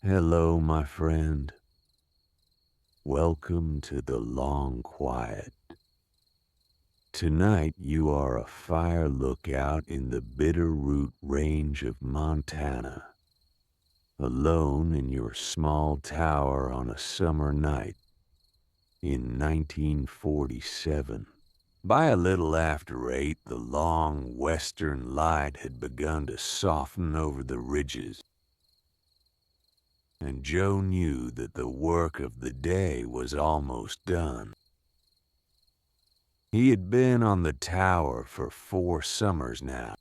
Hello, my friend. Welcome to the long quiet. Tonight you are a fire lookout in the Bitterroot Range of Montana, alone in your small tower on a summer night in 1947. By a little after 8, the long western light had begun to soften over the ridges, and Joe knew that the work of the day was almost done. He had been on the tower for 4 summers now.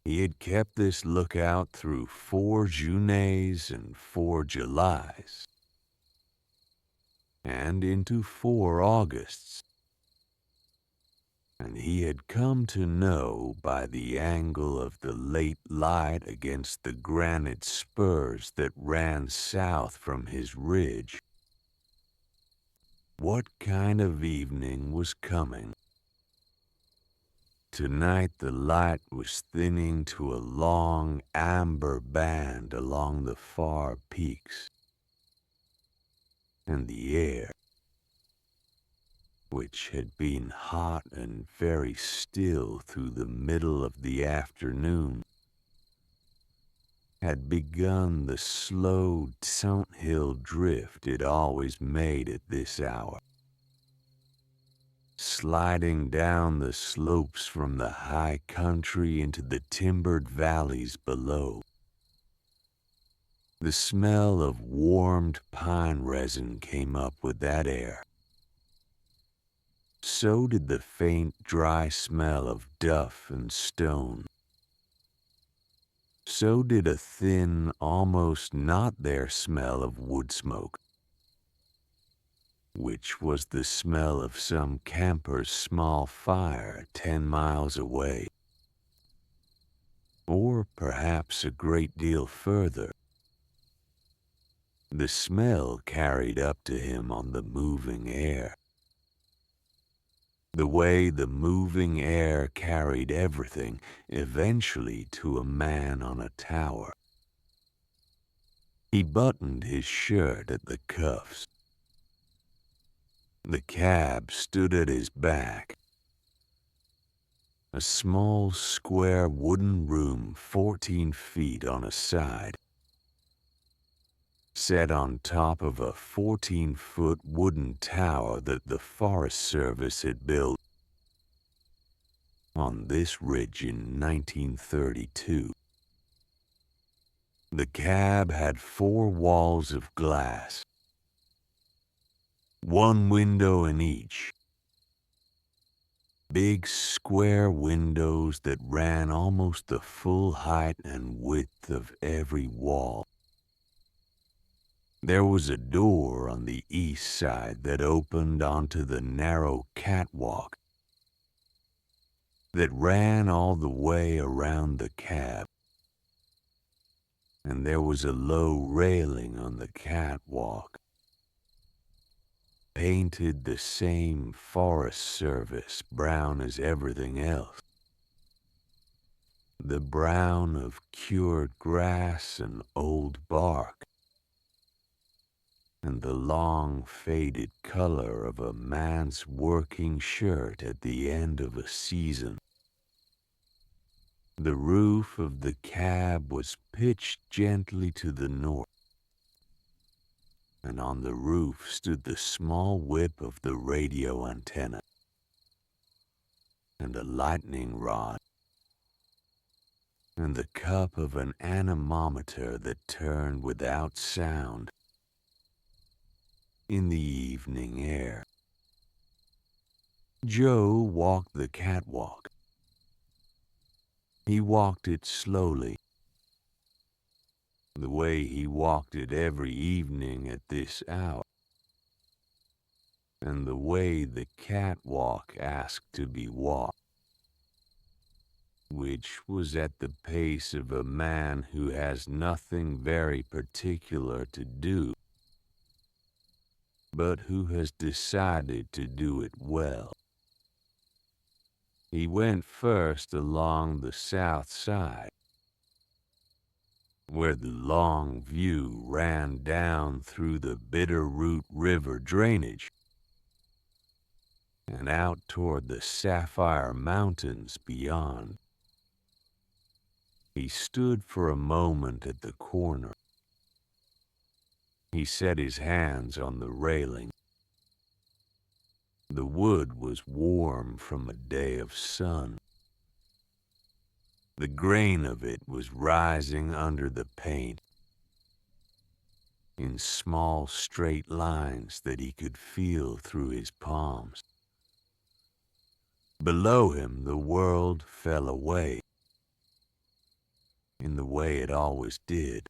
He had kept this lookout through 4 Junes and 4 Julys, and into 4 Augusts. And he had come to know by the angle of the late light against the granite spurs that ran south from his ridge what kind of evening was coming. Tonight the light was thinning to a long amber band along the far peaks, and the air, which had been hot and very still through the middle of the afternoon, had begun the slow downhill drift it always made at this hour, sliding down the slopes from the high country into the timbered valleys below. The smell of warmed pine resin came up with that air. So did the faint, dry smell of duff and stone. So did a thin, almost not there smell of wood smoke, which was the smell of some camper's small fire 10 miles away, or perhaps a great deal further. The smell carried up to him on the moving air, the way the moving air carried everything eventually to a man on a tower. He buttoned his shirt at the cuffs. The cab stood at his back. A small, square wooden room 14 feet on a side, set on top of a 14-foot wooden tower that the Forest Service had built on this ridge in 1932. The cab had 4 walls of glass, 1 window in each. Big square windows that ran almost the full height and width of every wall. There was a door on the east side that opened onto the narrow catwalk that ran all the way around the cab, and there was a low railing on the catwalk, painted the same Forest Service brown as everything else, the brown of cured grass and old bark, and the long faded color of a man's working shirt at the end of a season. The roof of the cab was pitched gently to the north, and on the roof stood the small whip of the radio antenna, and a lightning rod, and the cup of an anemometer that turned without sound in the evening air. Joe walked the catwalk. He walked it slowly, the way he walked it every evening at this hour, and the way the catwalk asked to be walked, which was at the pace of a man who has nothing very particular to do, but who has decided to do it well. He went first along the south side, where the long view ran down through the Bitterroot River drainage and out toward the Sapphire Mountains beyond. He stood for a moment at the corner. He set his hands on the railing. The wood was warm from a day of sun. The grain of it was rising under the paint in small straight lines that he could feel through his palms. Below him, the world fell away in the way it always did.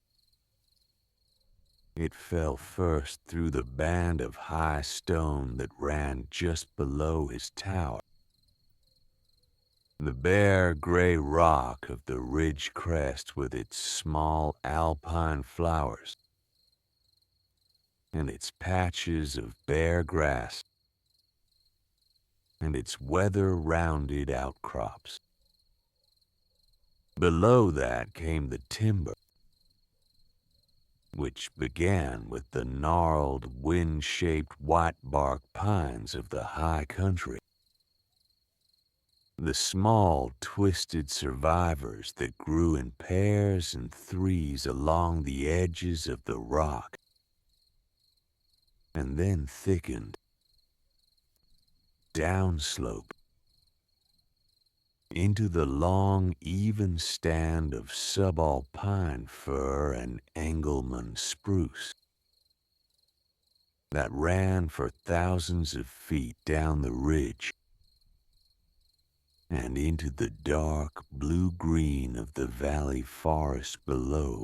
It fell first through the band of high stone that ran just below his tower. The bare gray rock of the ridge crest with its small alpine flowers and its patches of bare grass and its weather-rounded outcrops. Below that came the timber, which began with the gnarled, wind-shaped white-bark pines of the high country. The small, twisted survivors that grew in pairs and threes along the edges of the rock, and then thickened, downslope, into the long, even stand of subalpine fir and Engelmann spruce that ran for thousands of feet down the ridge and into the dark blue-green of the valley forest below.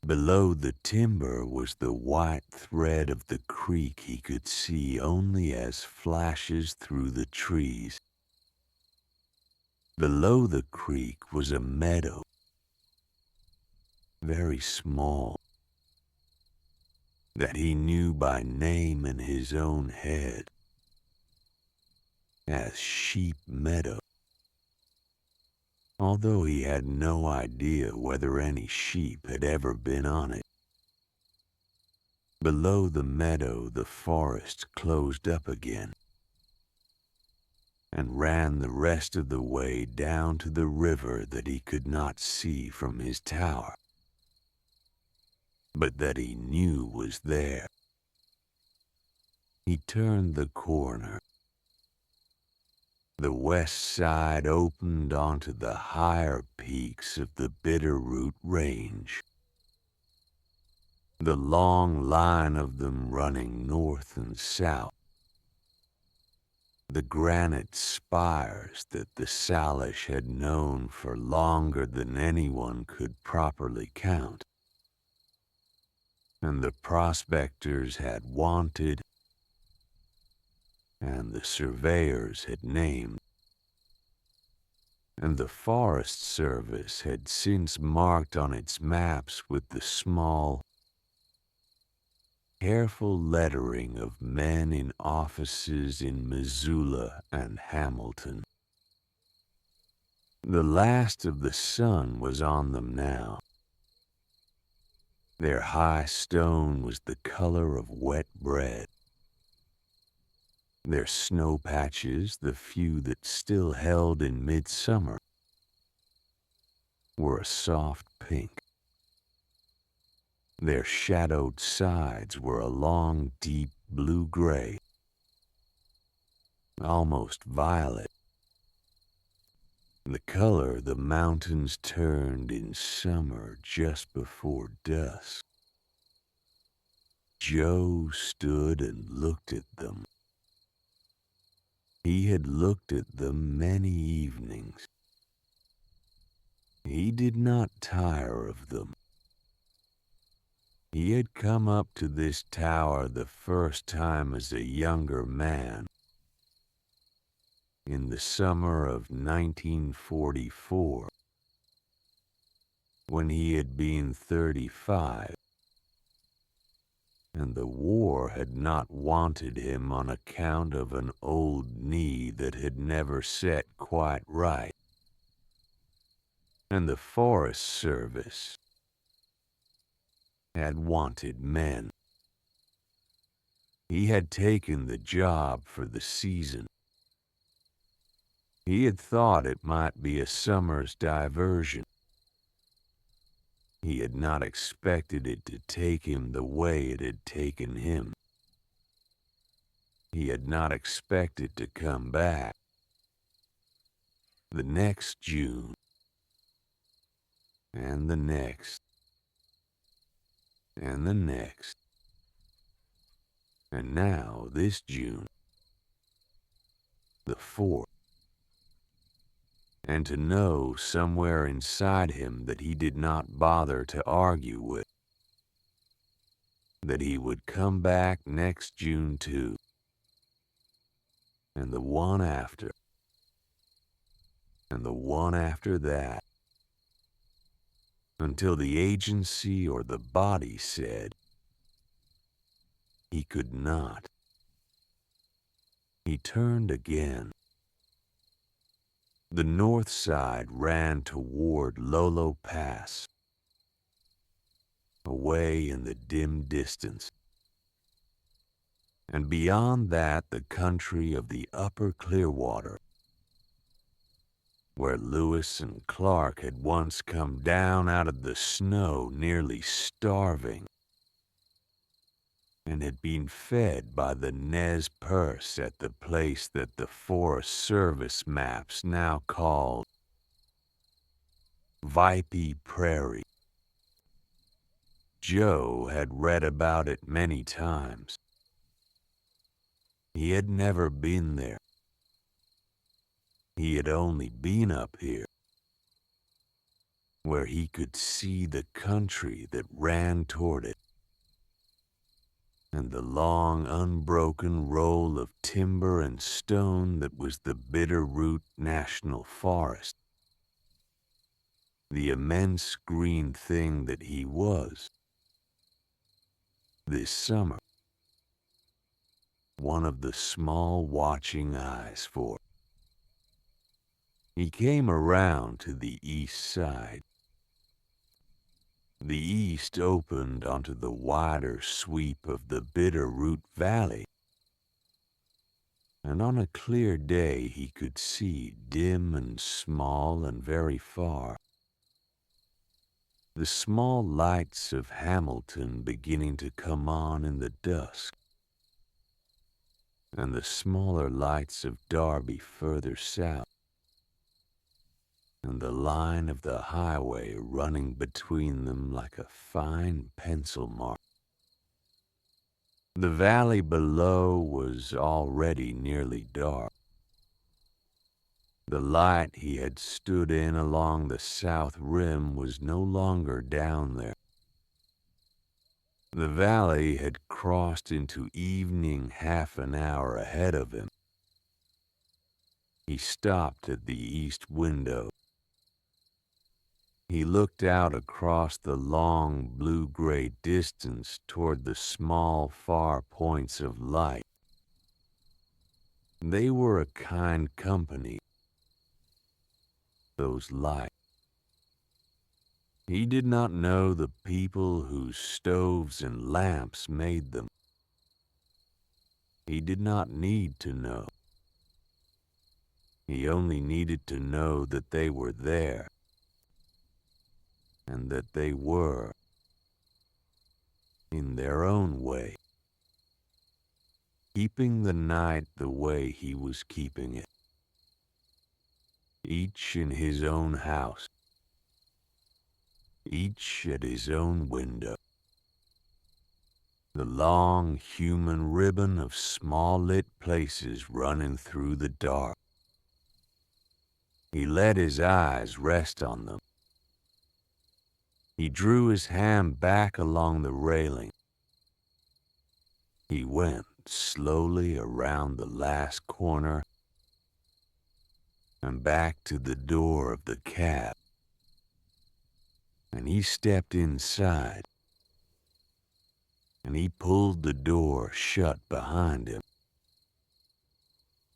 Below the timber was the white thread of the creek he could see only as flashes through the trees. Below the creek was a meadow, very small, that he knew by name in his own head as Sheep Meadow, although he had no idea whether any sheep had ever been on it. Below the meadow, the forest closed up again and ran the rest of the way down to the river that he could not see from his tower, but that he knew was there. He turned the corner. The west side opened onto the higher peaks of the Bitterroot Range, the long line of them running north and south, the granite spires that the Salish had known for longer than anyone could properly count, and the prospectors had wanted, and the surveyors had named, and the Forest Service had since marked on its maps with the small, careful lettering of men in offices in Missoula and Hamilton. The last of the sun was on them now. Their high stone was the color of wet bread. Their snow patches, the few that still held in midsummer, were a soft pink. Their shadowed sides were a long, deep blue-gray, almost violet, the color the mountains turned in summer just before dusk. Joe stood and looked at them. He had looked at them many evenings. He did not tire of them. He had come up to this tower the first time as a younger man, in the summer of 1944, when he had been 35, and the war had not wanted him on account of an old knee that had never set quite right. and the Forest Service had wanted men. He had taken the job for the season. He had thought it might be a summer's diversion. He had not expected it to take him the way it had taken him. He had not expected to come back the next June, and the next, and the next, and now this June, the 4th, and to know somewhere inside him that he did not bother to argue with, that he would come back next June too, and the one after, and the one after that, until the agency or the body said he could not. He turned again. The north side ran toward Lolo Pass, away in the dim distance, and beyond that the country of the upper Clearwater, where Lewis and Clark had once come down out of the snow nearly starving, and had been fed by the Nez Perce at the place that the Forest Service maps now called Vipey Prairie. Joe had read about it many times. He had never been there. He had only been up here, where he could see the country that ran toward it, and the long unbroken roll of timber and stone that was the Bitterroot National Forest. The immense green thing that he was. This summer, one of the small watching eyes for. He came around to the east side. The east opened onto the wider sweep of the Bitterroot Valley, and on a clear day he could see, dim and small and very far, the small lights of Hamilton beginning to come on in the dusk, and the smaller lights of Darby further south, and the line of the highway running between them like a fine pencil mark. The valley below was already nearly dark. The light he had stood in along the south rim was no longer down there. The valley had crossed into evening half an hour ahead of him. He stopped at the east window. He looked out across the long blue-gray distance toward the small far points of light. They were a kind company, those lights. He did not know the people whose stoves and lamps made them. He did not need to know. He only needed to know that they were there, and that they were, in their own way, keeping the night the way he was keeping it. Each in his own house, each at his own window. The long human ribbon of small lit places running through the dark. He let his eyes rest on them. He drew his hand back along the railing. He went slowly around the last corner and back to the door of the cab. And he stepped inside, and he pulled the door shut behind him.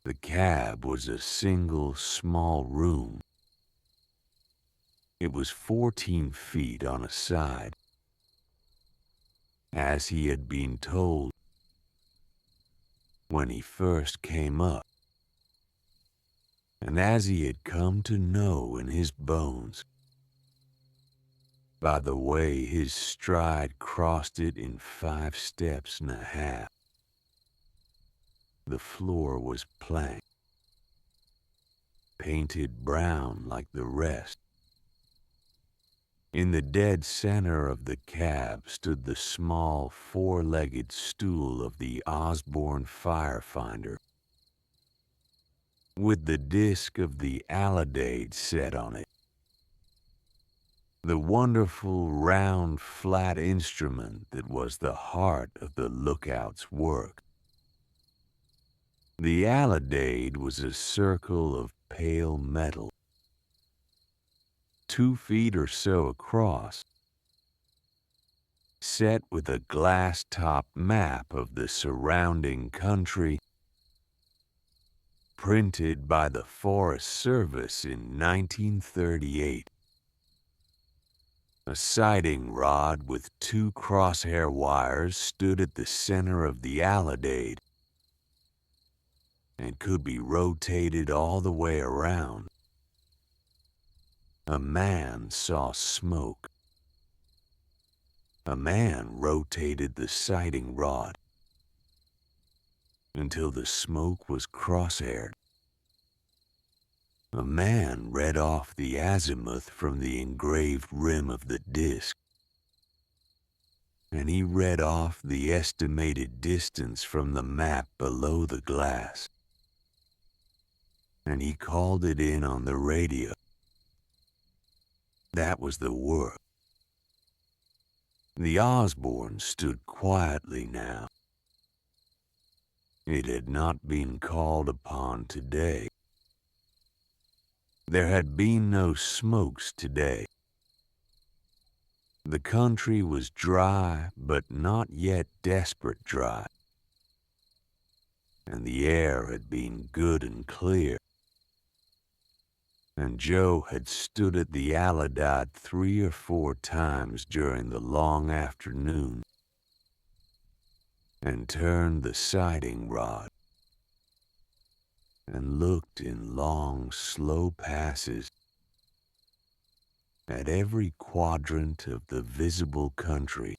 The cab was a single small room. It was 14 feet on a side, as he had been told when he first came up, and as he had come to know in his bones by the way his stride crossed it in 5 steps and a half. The floor was plank, painted brown like the rest. In the dead center of the cab stood the small 4-legged stool of the Osborne firefinder, with the disc of the alidade set on it. The wonderful round flat instrument that was the heart of the lookout's work. The alidade was a circle of pale metal, 2 feet or so across, set with a glass-top map of the surrounding country, printed by the Forest Service in 1938. A sighting rod with 2 crosshair wires stood at the center of the alidade and could be rotated all the way around. A man saw smoke. A man rotated the sighting rod until the smoke was crosshaired. A man read off the azimuth from the engraved rim of the disc, and he read off the estimated distance from the map below the glass, and he called it in on the radio. That was the work. The Osborne stood quietly now. It had not been called upon today. There had been no smokes today. The country was dry, but not yet desperate dry, and the air had been good and clear. And Joe had stood at the alidade 3 or 4 times during the long afternoon and turned the sighting rod and looked in long, slow passes at every quadrant of the visible country,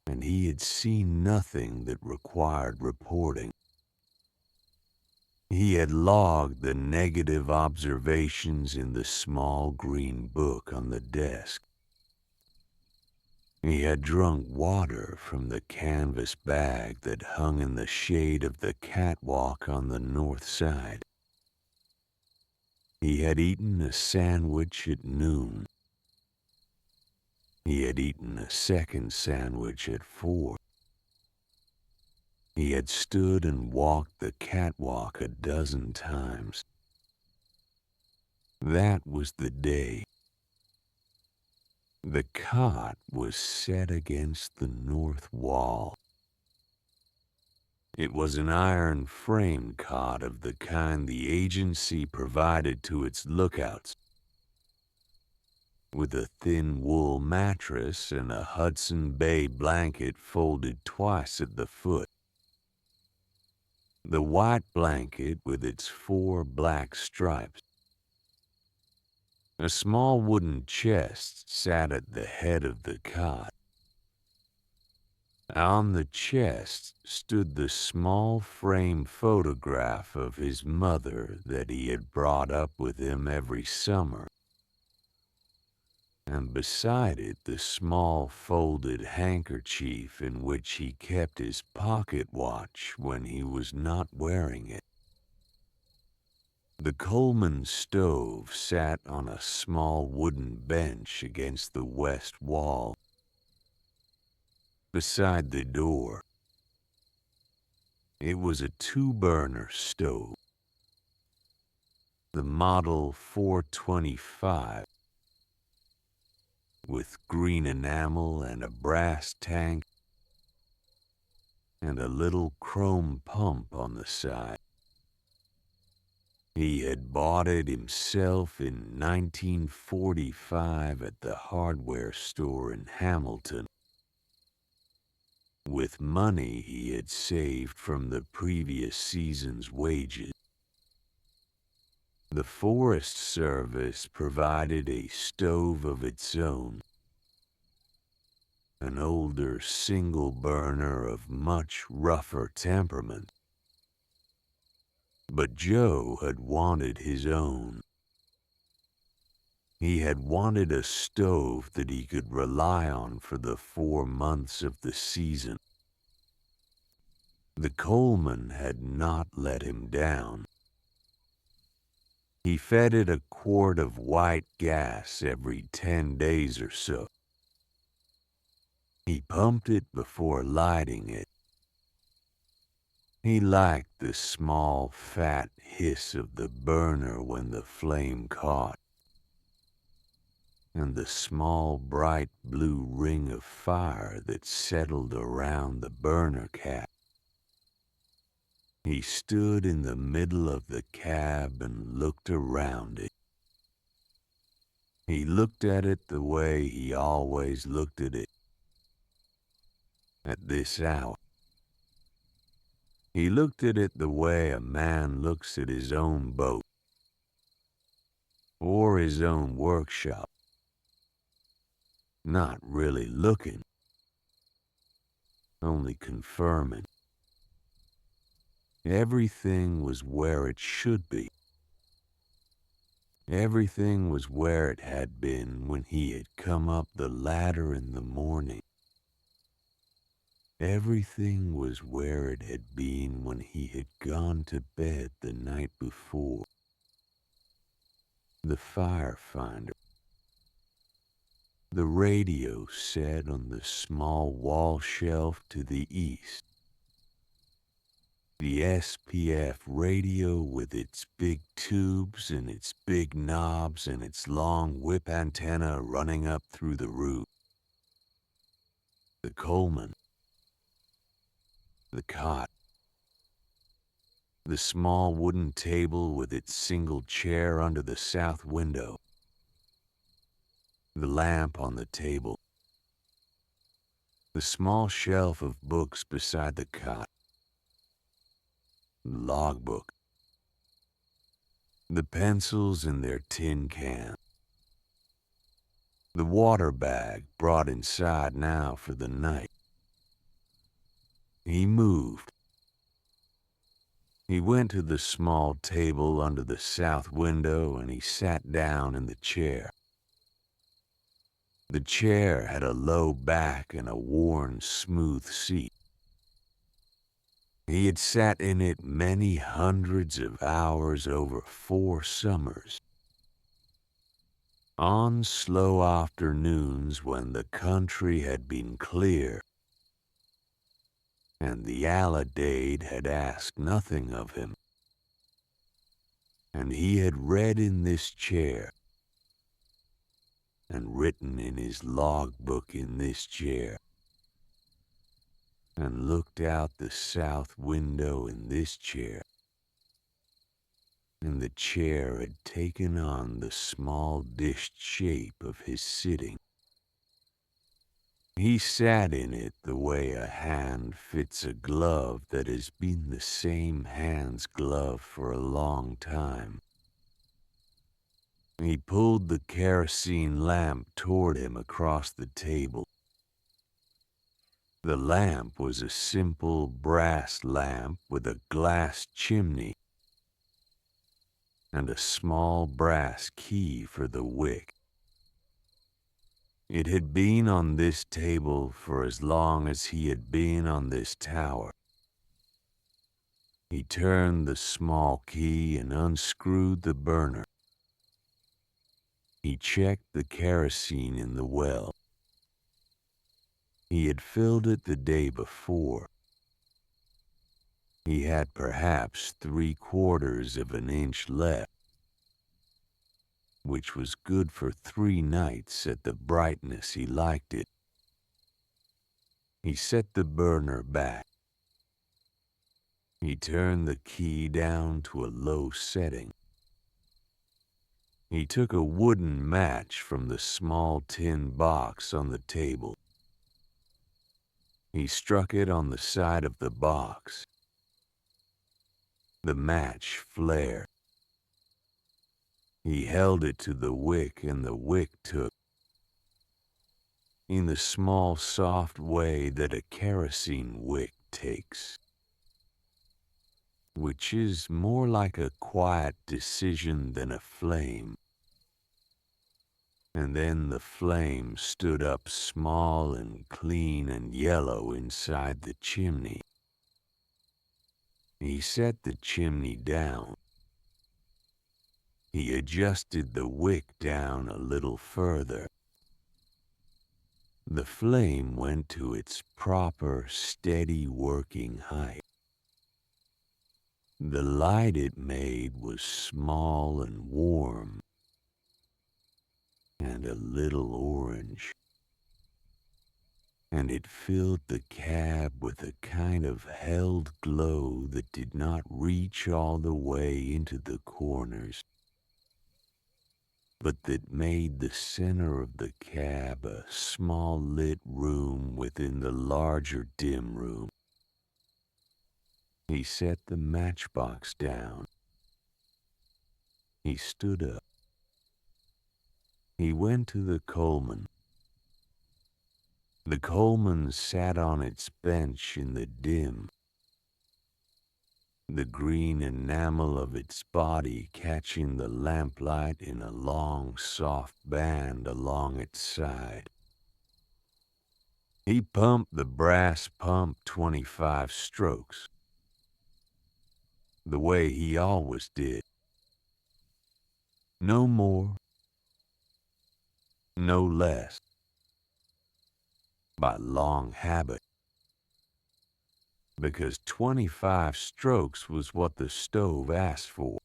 and he had seen nothing that required reporting. He had logged the negative observations in the small green book on the desk. He had drunk water from the canvas bag that hung in the shade of the catwalk on the north side. He had eaten a sandwich at noon. He had eaten a second sandwich at 4. He had stood and walked the catwalk a dozen times. That was the day. The cot was set against the north wall. It was an iron frame cot of the kind the agency provided to its lookouts, with a thin wool mattress and a Hudson Bay blanket folded twice at the foot. The white blanket with its 4 black stripes. A small wooden chest sat at the head of the cot. On the chest stood the small frame photograph of his mother that he had brought up with him every summer, and beside it the small folded handkerchief in which he kept his pocket watch when he was not wearing it. The Coleman stove sat on a small wooden bench against the west wall, beside the door. It was a 2-burner stove, the model 425, with green enamel and a brass tank and a little chrome pump on the side. He had bought it himself in 1945 at the hardware store in Hamilton, with money he had saved from the previous season's wages. The Forest Service provided a stove of its own, an older single burner of much rougher temperament. But Joe had wanted his own. He had wanted a stove that he could rely on for the 4 months of the season. The Coleman had not let him down. He fed it a quart of white gas every 10 days or so. He pumped it before lighting it. He liked the small, fat hiss of the burner when the flame caught, and the small, bright blue ring of fire that settled around the burner cap. He stood in the middle of the cab and looked around it. He looked at it the way he always looked at it at this hour. He looked at it the way a man looks at his own boat or his own workshop, not really looking, only confirming. Everything was where it should be. Everything was where it had been when he had come up the ladder in the morning. Everything was where it had been when he had gone to bed the night before. The fire finder. The radio set on the small wall shelf to the east. The SPF radio with its big tubes and its big knobs and its long whip antenna running up through the roof. The Coleman. The cot. The small wooden table with its single chair under the south window. The lamp on the table. The small shelf of books beside the cot. The logbook. The pencils in their tin can. The water bag brought inside now for the night. He moved. He went to the small table under the south window and he sat down in the chair. The chair had a low back and a worn, smooth seat. He had sat in it many hundreds of hours over 4 summers. On slow afternoons when the country had been clear, and the Alidade had asked nothing of him. And he had read in this chair, and written in his logbook in this chair, and looked out the south window in this chair, and the chair had taken on the small dished shape of his sitting. He sat in it the way a hand fits a glove that has been the same hand's glove for a long time. He pulled the kerosene lamp toward him across the table. The lamp was a simple brass lamp with a glass chimney and a small brass key for the wick. It had been on this table for as long as he had been on this tower. He turned the small key and unscrewed the burner. He checked the kerosene in the well. He had filled it the day before. He had perhaps 3/4 of an inch left, which was good for 3 nights at the brightness he liked it. He set the burner back. He turned the key down to a low setting. He took a wooden match from the small tin box on the table. He struck it on the side of the box. The match flared. He held it to the wick and the wick took, in the small soft way that a kerosene wick takes, which is more like a quiet decision than a flame. And then the flame stood up small and clean and yellow inside the chimney. He set the chimney down. He adjusted the wick down a little further. The flame went to its proper, steady working height. The light it made was small and warm, and a little orange, and it filled the cab with a kind of held glow that did not reach all the way into the corners, but that made the center of the cab a small lit room within the larger dim room. He set the matchbox down. He stood up. He went to the Coleman. The Coleman sat on its bench in the dim, the green enamel of its body catching the lamplight in a long, soft band along its side. He pumped the brass pump 25 strokes, the way he always did. No more, no less, by long habit, because 25 strokes was what the stove asked for.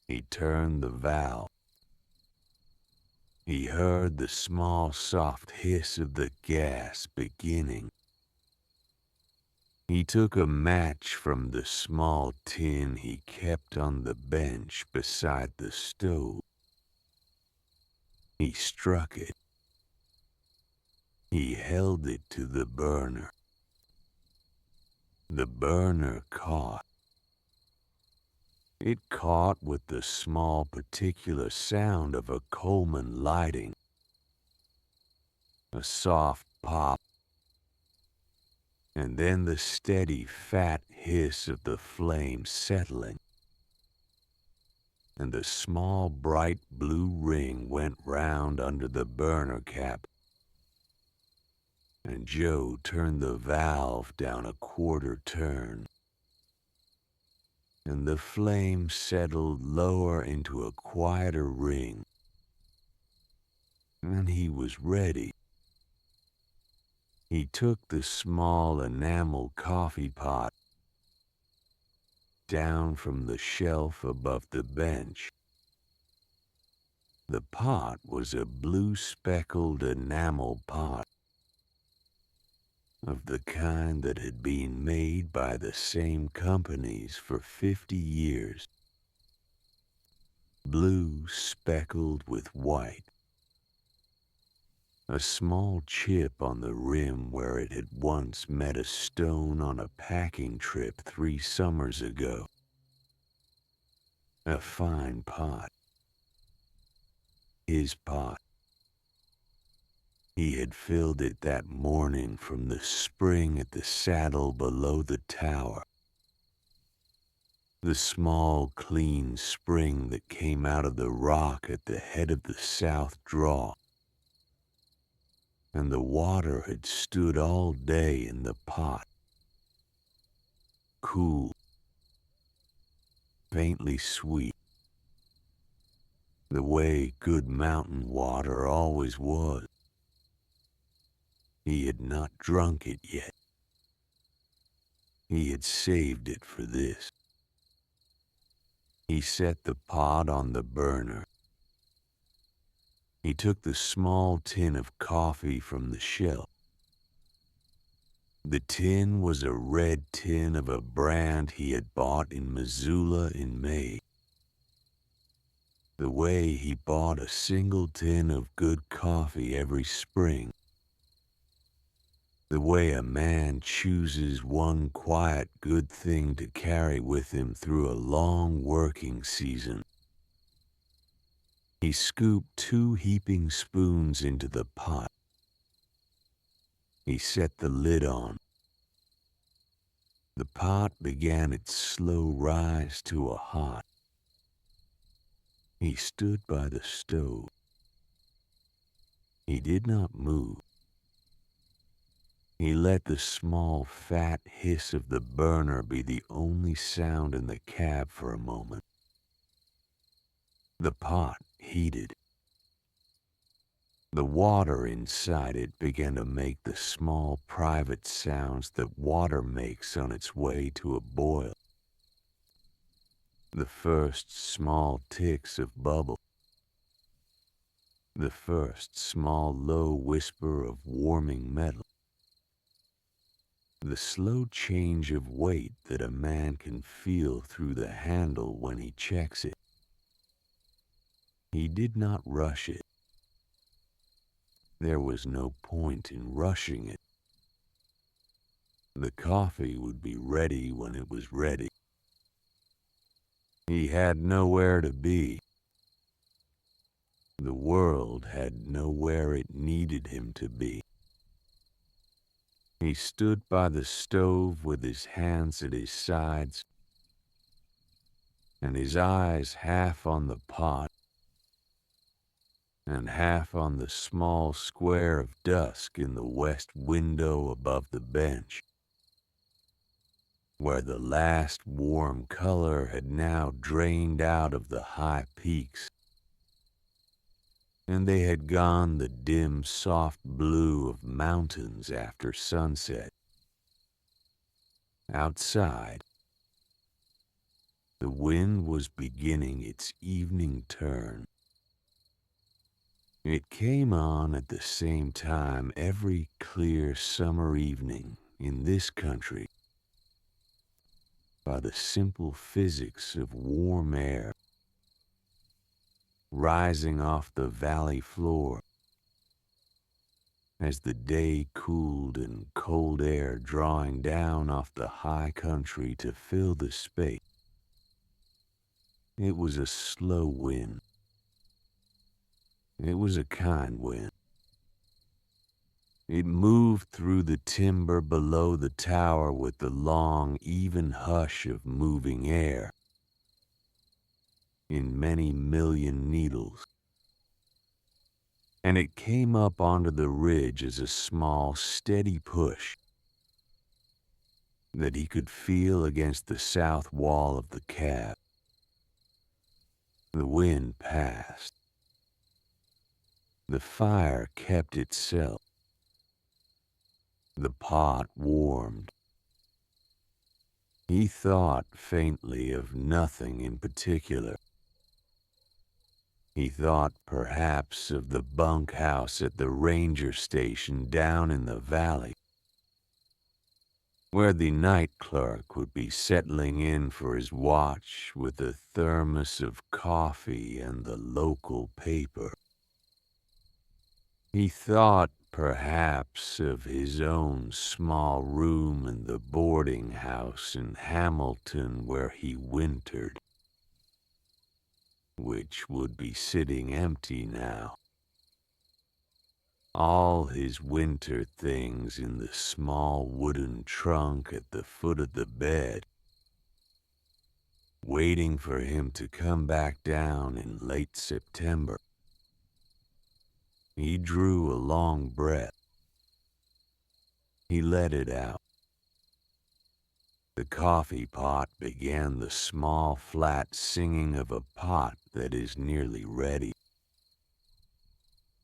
He turned the valve. He heard the small soft hiss of the gas beginning. He took a match from the small tin he kept on the bench beside the stove. He struck it. He held it to the burner. The burner caught. It caught with the small particular sound of a Coleman lighting. A soft pop, and then the steady fat hiss of the flame settling, and the small bright blue ring went round under the burner cap, and Joe turned the valve down a quarter turn, and the flame settled lower into a quieter ring, and he was ready. He took the small enamel coffee pot down from the shelf above the bench. The pot was a blue speckled enamel pot, of the kind that had been made by the same companies for 50 years. Blue speckled with white. A small chip on the rim where it had once met a stone on a packing trip 3 summers ago. A fine pot. His pot. He had filled it that morning from the spring at the saddle below the tower. The small, clean spring that came out of the rock at the head of the south draw. And the water had stood all day in the pot. Cool. Faintly sweet. The way good mountain water always was. He had not drunk it yet. He had saved it for this. He set the pot on the burner. He took the small tin of coffee from the shelf. The tin was a red tin of a brand he had bought in Missoula in May. The way he bought a single tin of good coffee every spring. The way a man chooses one quiet good thing to carry with him through a long working season. He scooped 2 heaping spoons into the pot. He set the lid on. The pot began its slow rise to a hot. He stood by the stove. He did not move. He let the small, fat hiss of the burner be the only sound in the cab for a moment. The pot heated. The water inside it began to make the small private sounds that water makes on its way to a boil. The first small ticks of bubble. The first small low whisper of warming metal. The slow change of weight that a man can feel through the handle when he checks it. He did not rush it. There was no point in rushing it. The coffee would be ready when it was ready. He had nowhere to be. The world had nowhere it needed him to be. He stood by the stove with his hands at his sides and his eyes half on the pot and half on the small square of dusk in the west window above the bench, where the last warm color had now drained out of the high peaks, and they had gone the dim, soft blue of mountains after sunset. Outside, the wind was beginning its evening turn. It came on at the same time every clear summer evening in this country by the simple physics of warm air rising off the valley floor as the day cooled and cold air drawing down off the high country to fill the space. It was a slow wind. It was a kind wind. It moved through the timber below the tower with the long, even hush of moving air in many million needles. And it came up onto the ridge as a small, steady push that he could feel against the south wall of the cab. The wind passed. The fire kept itself. The pot warmed. He thought faintly of nothing in particular. He thought perhaps of the bunkhouse at the ranger station down in the valley, where the night clerk would be settling in for his watch with a thermos of coffee and the local paper. He thought perhaps of his own small room in the boarding house in Hamilton where he wintered, which would be sitting empty now. All his winter things in the small wooden trunk at the foot of the bed, waiting for him to come back down in late September. He drew a long breath. He let it out. The coffee pot began the small, flat singing of a pot that is nearly ready.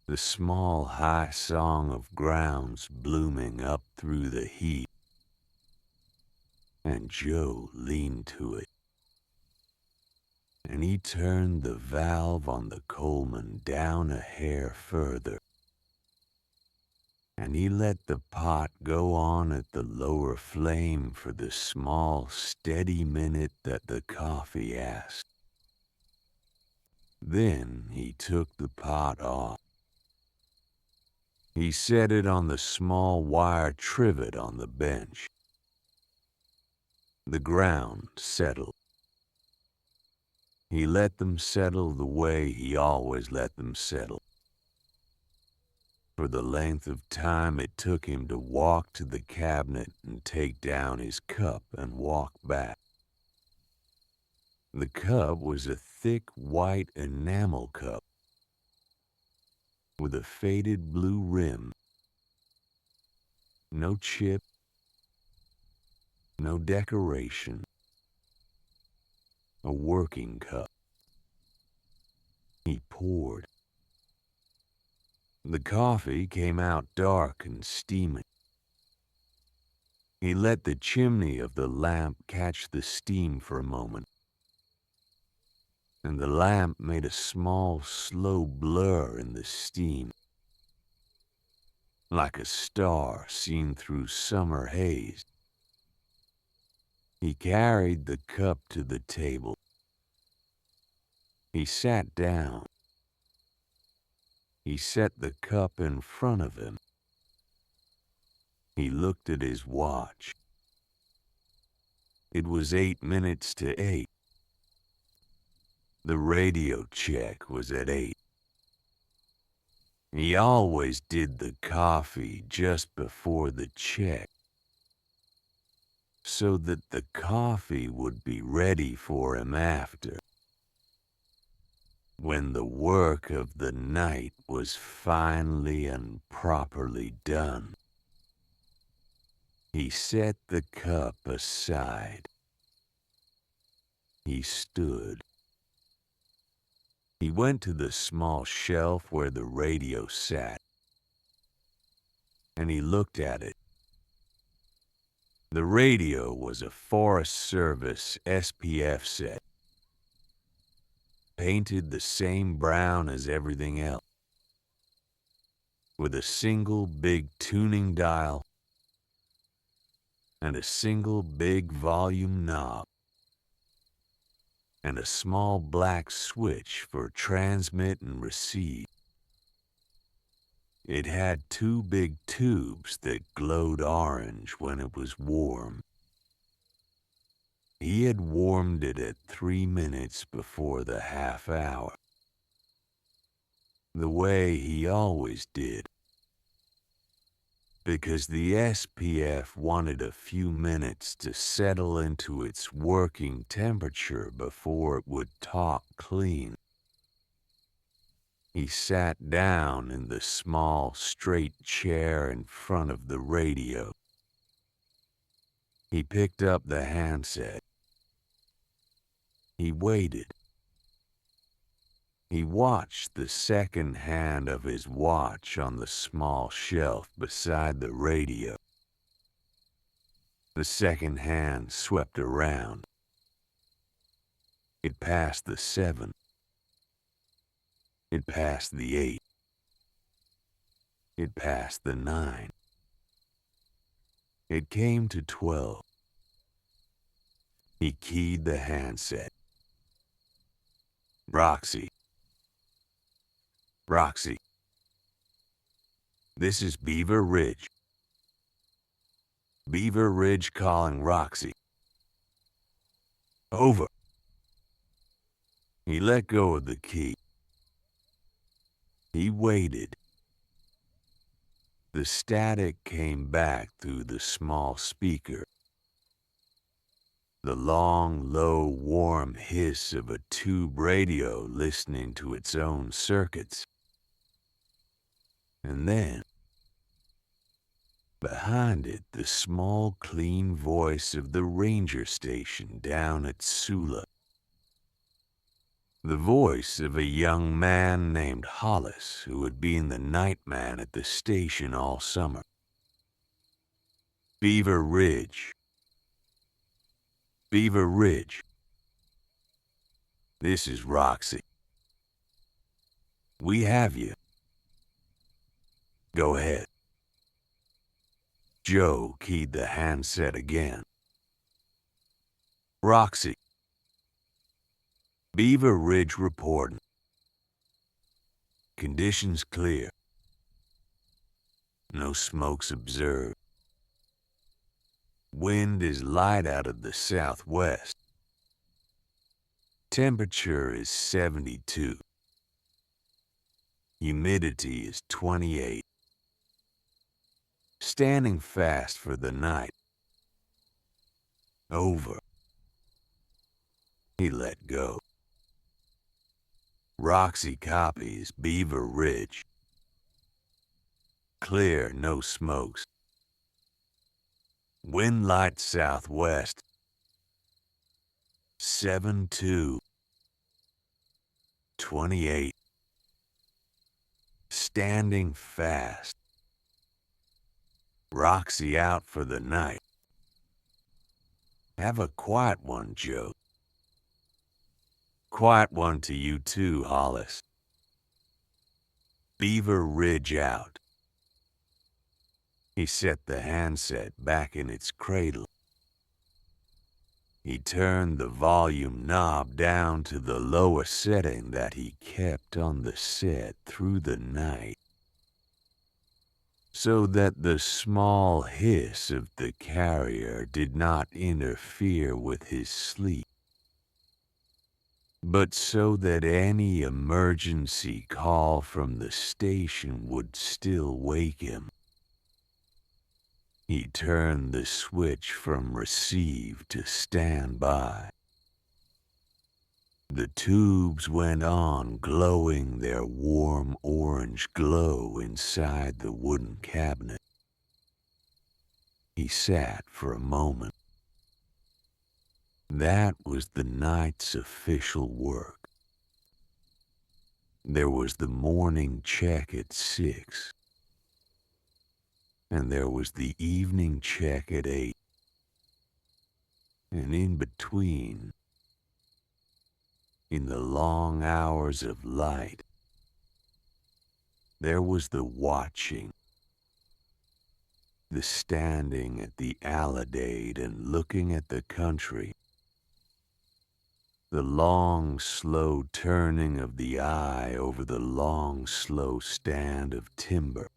The small, high song of grounds blooming up through the heat. And Joe leaned to it. And he turned the valve on the Coleman down a hair further. And he let the pot go on at the lower flame for the small, steady minute that the coffee asked. Then he took the pot off. He set it on the small wire trivet on the bench. The ground settled. He let them settle the way he always let them settle. For the length of time it took him to walk to the cabinet and take down his cup and walk back. The cup was a thick white enamel cup with a faded blue rim. No chip, no decoration. A working cup. He poured. The coffee came out dark and steaming. He let the chimney of the lamp catch the steam for a moment, and the lamp made a small, slow blur in the steam, like a star seen through summer haze. He carried the cup to the table. He sat down. He set the cup in front of him. He looked at his watch. It was 8 minutes to 8. The radio check was at 8. He always did the coffee just before the check, so that the coffee would be ready for him after, when the work of the night was finally and properly done. He set the cup aside. He stood. He went to the small shelf where the radio sat, and he looked at it. The radio was a Forest Service SPF set, painted the same brown as everything else, with a single big tuning dial and a single big volume knob, and a small black switch for transmit and receive. It had 2 big tubes that glowed orange when it was warm. He had warmed it at 3 minutes before the half hour, the way he always did, because the SPF wanted a few minutes to settle into its working temperature before it would talk clean. He sat down in the small, straight chair in front of the radio. He picked up the handset. He waited. He watched the second hand of his watch on the small shelf beside the radio. The second hand swept around. It passed the 7. It passed the 8. It passed the 9. It came to 12. He keyed the handset. Roxy. Roxy. This is Beaver Ridge. Beaver Ridge calling Roxy. Over. He let go of the key. He waited. The static came back through the small speaker. The long, low, warm hiss of a tube radio listening to its own circuits. And then, behind it, the small, clean voice of the ranger station down at Sula. The voice of a young man named Hollis who had been the nightman at the station all summer. Beaver Ridge. Beaver Ridge. This is Roxy. We have you. Go ahead. Joe keyed the handset again. Roxy. Beaver Ridge reporting. Conditions clear. No smokes observed. Wind is light out of the southwest. Temperature is 72. Humidity is 28. Standing fast for the night. Over. He let go. Roxy copies Beaver Ridge. Clear, no smokes. Wind light southwest. 7-2. 28. Standing fast. Roxy out for the night. Have a quiet one, Joe. Quiet one to you too, Hollis. Beaver Ridge out. He set the handset back in its cradle. He turned the volume knob down to the lowest setting that he kept on the set through the night, so that the small hiss of the carrier did not interfere with his sleep, but so that any emergency call from the station would still wake him. He turned the switch from receive to standby. The tubes went on glowing their warm orange glow inside the wooden cabinet. He sat for a moment. That was the night's official work. There was the morning check at 6. And there was the evening check at 8. And in between, in the long hours of light, there was the watching, the standing at the alidade and looking at the country, the long, slow turning of the eye over the long, slow stand of timber.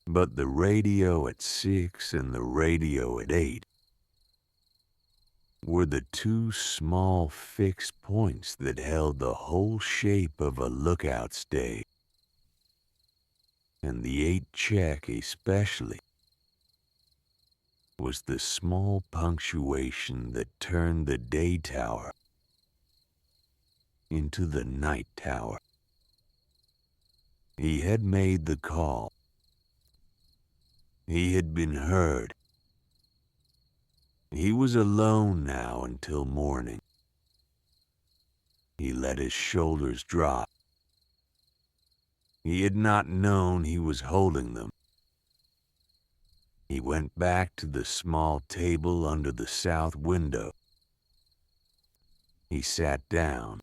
But the radio at 6 and the radio at 8 were the two small fixed points that held the whole shape of a lookout's day. And the 8 check especially was the small punctuation that turned the day tower into the night tower. He had made the call. He had been heard. He was alone now until morning. He let his shoulders drop. He had not known he was holding them. He went back to the small table under the south window. He sat down.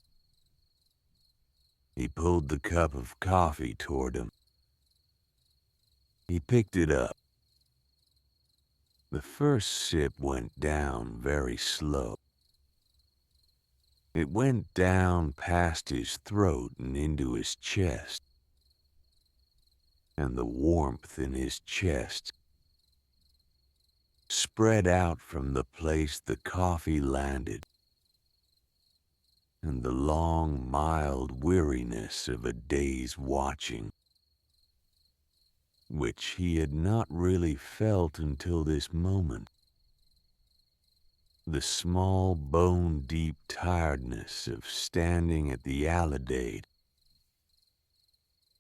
He pulled the cup of coffee toward him. He picked it up. The first sip went down very slow. It went down past his throat and into his chest. And the warmth in his chest spread out from the place the coffee landed, and the long, mild weariness of a day's watching, which he had not really felt until this moment. The small, bone-deep tiredness of standing at the alidade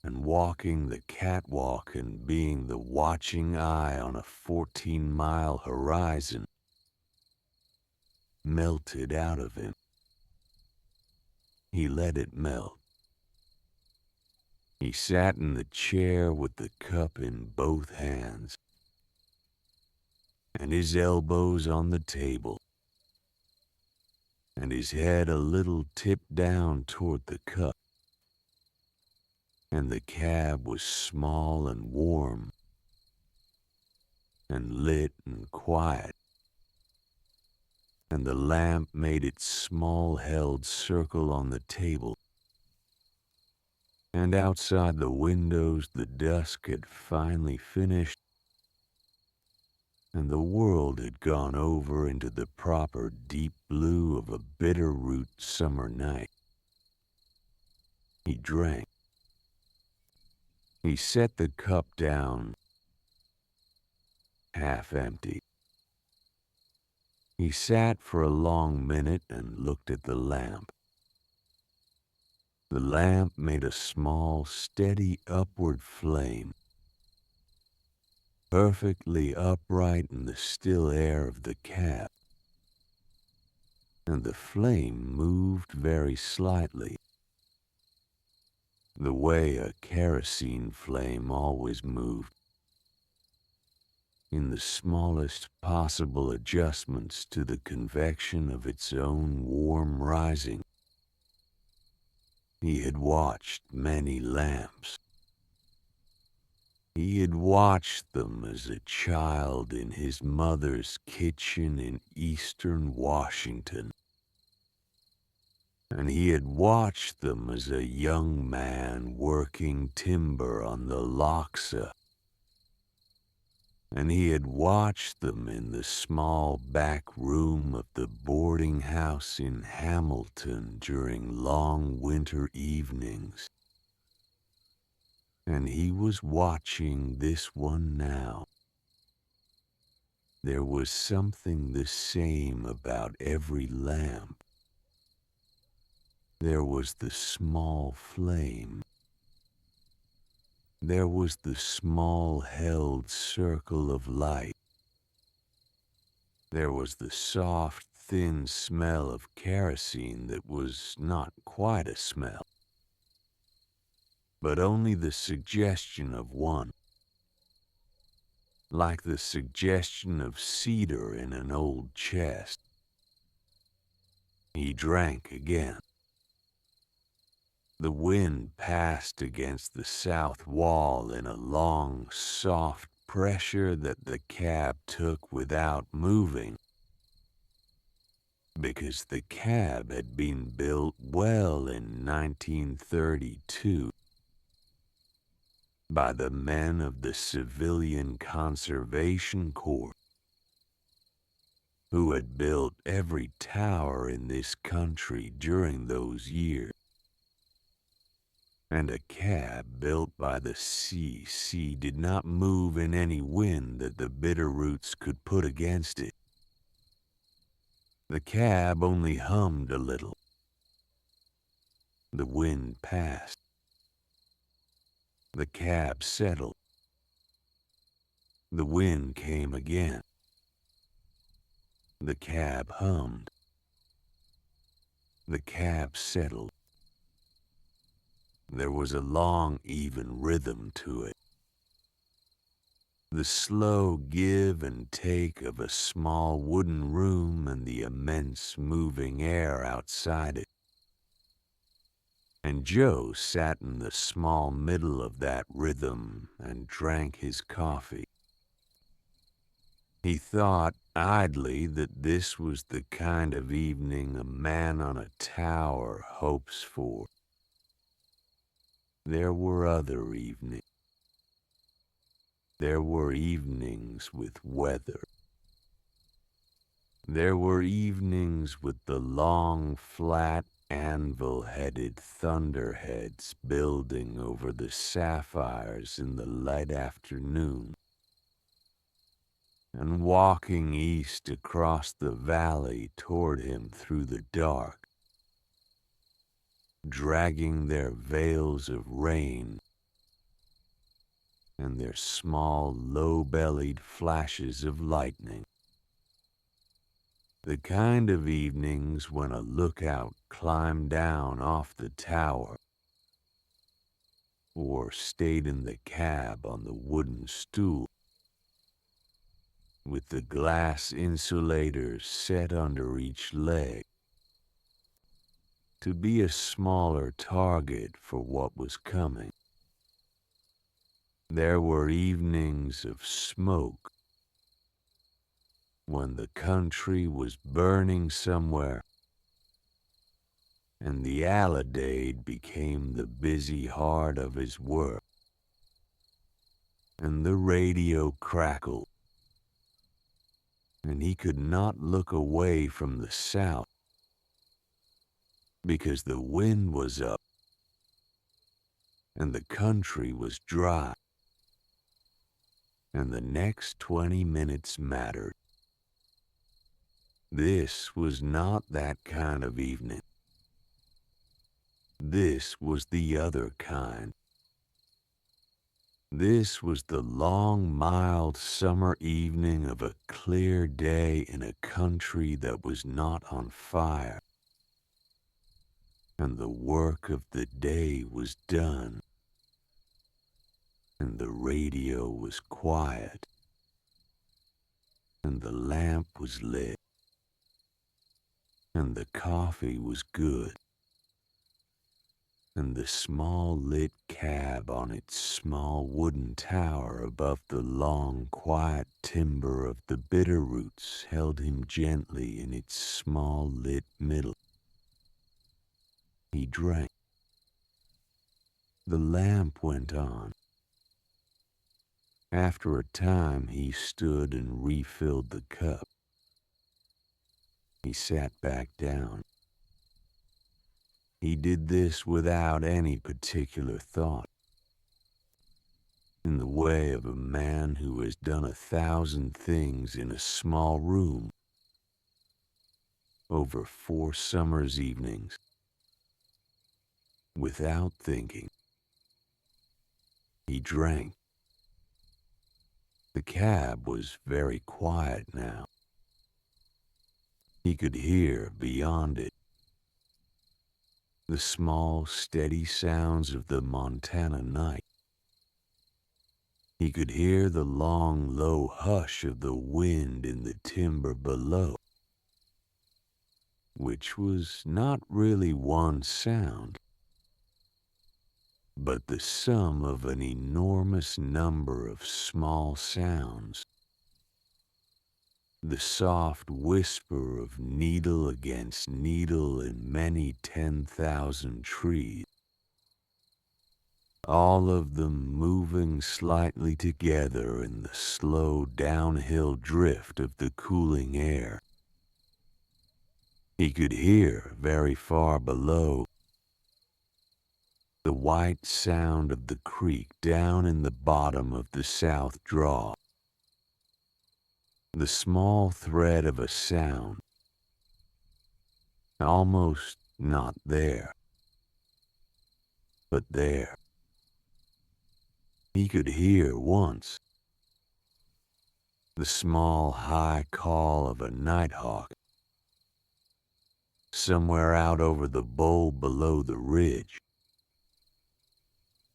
and walking the catwalk and being the watching eye on a 14-mile horizon melted out of him. He let it melt. He sat in the chair with the cup in both hands and his elbows on the table and his head a little tipped down toward the cup. And the cab was small and warm and lit and quiet, and the lamp made its small held circle on the table. And outside the windows, the dusk had finally finished, and the world had gone over into the proper deep blue of a Bitterroot summer night. He drank. He set the cup down, half empty. He sat for a long minute and looked at the lamp. The lamp made a small, steady upward flame, perfectly upright in the still air of the cab. And the flame moved very slightly, the way a kerosene flame always moved, in the smallest possible adjustments to the convection of its own warm rising. He had watched many lamps. He had watched them as a child in his mother's kitchen in eastern Washington. And he had watched them as a young man working timber on the Loxa. And he had watched them in the small back room of the boarding house in Hamilton during long winter evenings. And he was watching this one now. There was something the same about every lamp. There was the small flame. There was the small held circle of light. There was the soft, thin smell of kerosene that was not quite a smell, but only the suggestion of one, like the suggestion of cedar in an old chest. He drank again. The wind passed against the south wall in a long, soft pressure that the cab took without moving, because the cab had been built well in 1932 by the men of the Civilian Conservation Corps, who had built every tower in this country during those years. And a cab built by the CC did not move in any wind that the Bitterroots could put against it. The cab only hummed a little. The wind passed. The cab settled. The wind came again. The cab hummed. The cab settled. There was a long, even rhythm to it. The slow give and take of a small wooden room and the immense moving air outside it. And Joe sat in the small middle of that rhythm and drank his coffee. He thought idly that this was the kind of evening a man on a tower hopes for. There were other evenings. There were evenings with weather. There were evenings with the long, flat, anvil-headed thunderheads building over the sapphires in the light afternoon, and walking east across the valley toward him through the dark, dragging their veils of rain and their small, low-bellied flashes of lightning. The kind of evenings when a lookout climbed down off the tower, or stayed in the cab on the wooden stool, with the glass insulators set under each leg, to be a smaller target for what was coming. There were evenings of smoke, when the country was burning somewhere, and the alidade became the busy heart of his work, and the radio crackled, and he could not look away from the south because the wind was up and the country was dry, and the next 20 minutes mattered. This was not that kind of evening. This was the other kind. This was the long, mild summer evening of a clear day in a country that was not on fire, and the work of the day was done, and the radio was quiet, and the lamp was lit, and the coffee was good, and the small lit cab on its small wooden tower above the long, quiet timber of the bitterroots held him gently in its small lit middle. He drank. The lamp went on. After a time, he stood and refilled the cup. He sat back down. He did this without any particular thought, in the way of a man who has done 1,000 things in a small room over 4 summer's evenings, without thinking. He drank. The cab was very quiet now. He could hear beyond it the small, steady sounds of the Montana night. He could hear the long, low hush of the wind in the timber below, which was not really one sound, but the sum of an enormous number of small sounds. The soft whisper of needle against needle in many 10,000 trees, all of them moving slightly together in the slow downhill drift of the cooling air. He could hear very far below the white sound of the creek down in the bottom of the south draw. The small thread of a sound, almost not there, but there. He could hear once the small high call of a nighthawk somewhere out over the bowl below the ridge,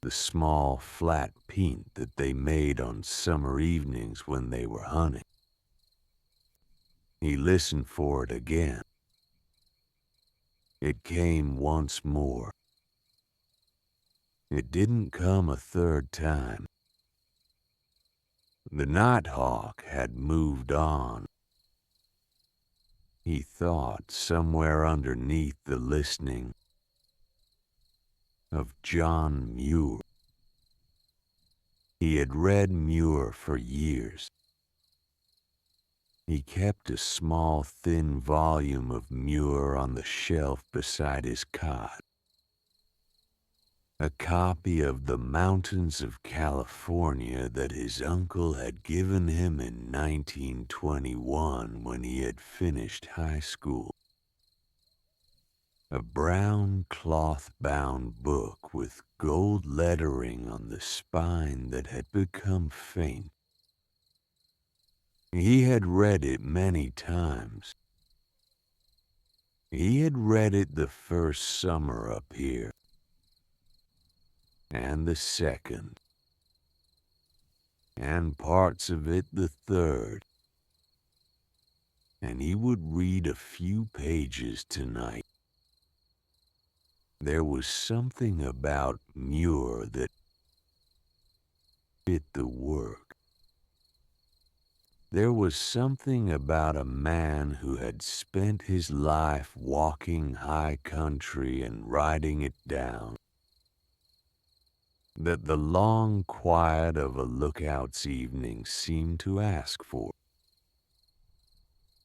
the small flat peent that they made on summer evenings when they were hunting. He listened for it again. It came once more. It didn't come a third time. The nighthawk had moved on. He thought somewhere underneath the listening of John Muir. He had read Muir for years. He kept a small thin volume of Muir on the shelf beside his cot. A copy of The Mountains of California that his uncle had given him in 1921 when he had finished high school. A brown cloth-bound book with gold lettering on the spine that had become faint. He had read it many times. He had read it the first summer up here, and the second, and parts of it the third, and he would read a few pages tonight. There was something about Muir that fit the work. There was something about a man who had spent his life walking high country and riding it down that the long quiet of a lookout's evening seemed to ask for.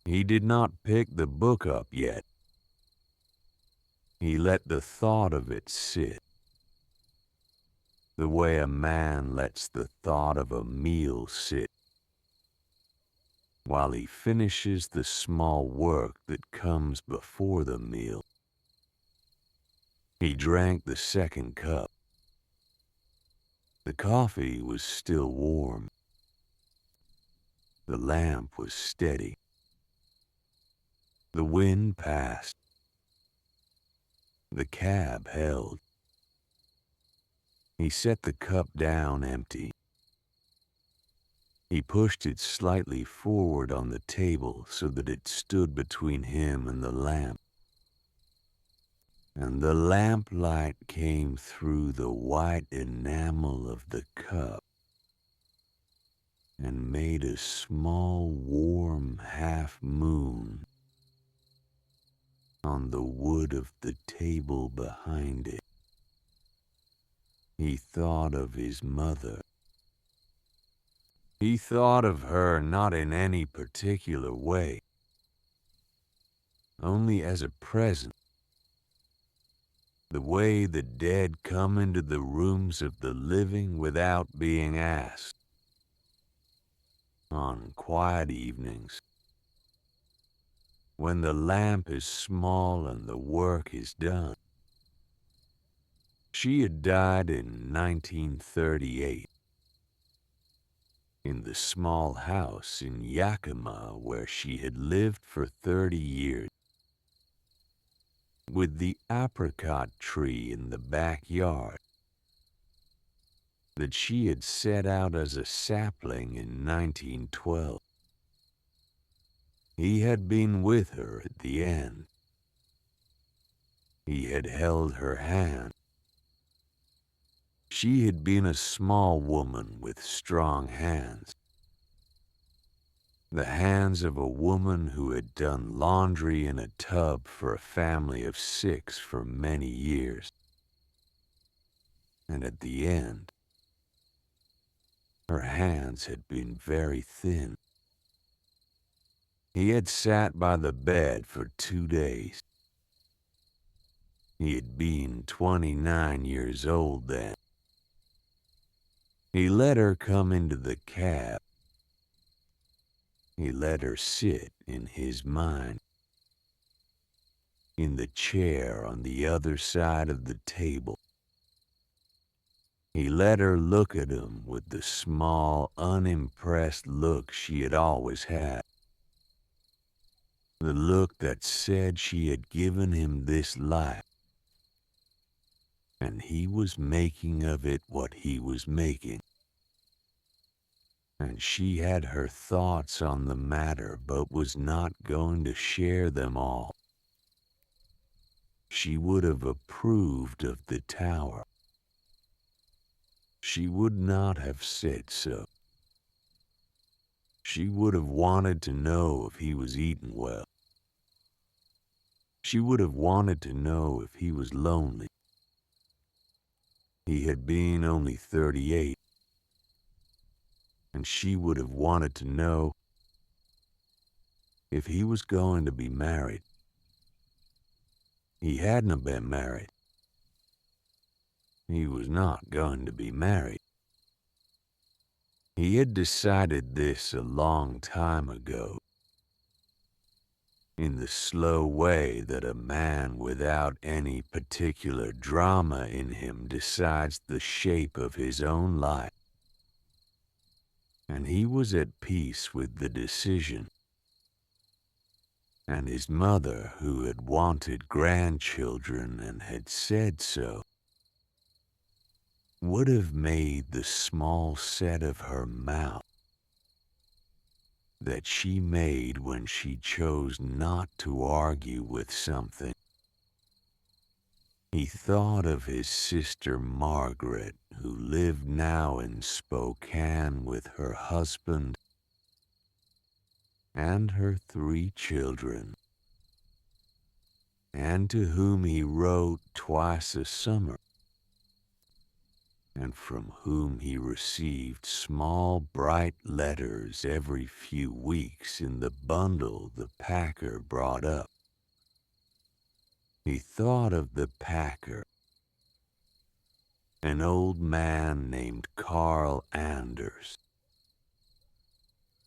He did not pick the book up yet. He let the thought of it sit, the way a man lets the thought of a meal sit, while he finishes the small work that comes before the meal. He drank the second cup. The coffee was still warm. The lamp was steady. The wind passed. The cab held. He set the cup down empty. He pushed it slightly forward on the table so that it stood between him and the lamp. And the lamplight came through the white enamel of the cup and made a small warm half-moon on the wood of the table behind it. He thought of his mother. He thought of her not in any particular way, only as a present. The way the dead come into the rooms of the living without being asked. On quiet evenings, when the lamp is small and the work is done. She had died in 1938 in the small house in Yakima where she had lived for 30 years, with the apricot tree in the backyard that she had set out as a sapling in 1912. He had been with her at the end. He had held her hand. She had been a small woman with strong hands. The hands of a woman who had done laundry in a tub for a family of 6 for many years. And at the end, her hands had been very thin. He had sat by the bed for 2 days. He had been 29 years old then. He let her come into the cab. He let her sit in his mind, in the chair on the other side of the table. He let her look at him with the small, unimpressed look she had always had. The look that said she had given him this life, and he was making of it what he was making. And she had her thoughts on the matter, but was not going to share them all. She would have approved of the tower. She would not have said so. She would have wanted to know if he was eating well. She would have wanted to know if he was lonely. He had been only 38, and she would have wanted to know if he was going to be married. He hadn't been married. He was not going to be married. He had decided this a long time ago, in the slow way that a man without any particular drama in him decides the shape of his own life. And he was at peace with the decision. And his mother, who had wanted grandchildren and had said so, would have made the small set of her mouth that she made when she chose not to argue with something. He thought of his sister Margaret, who lived now in Spokane with her husband and her 3 children, and to whom he wrote twice a summer, and from whom he received small bright letters every few weeks in the bundle the packer brought up. He thought of the packer, an old man named Carl Anders,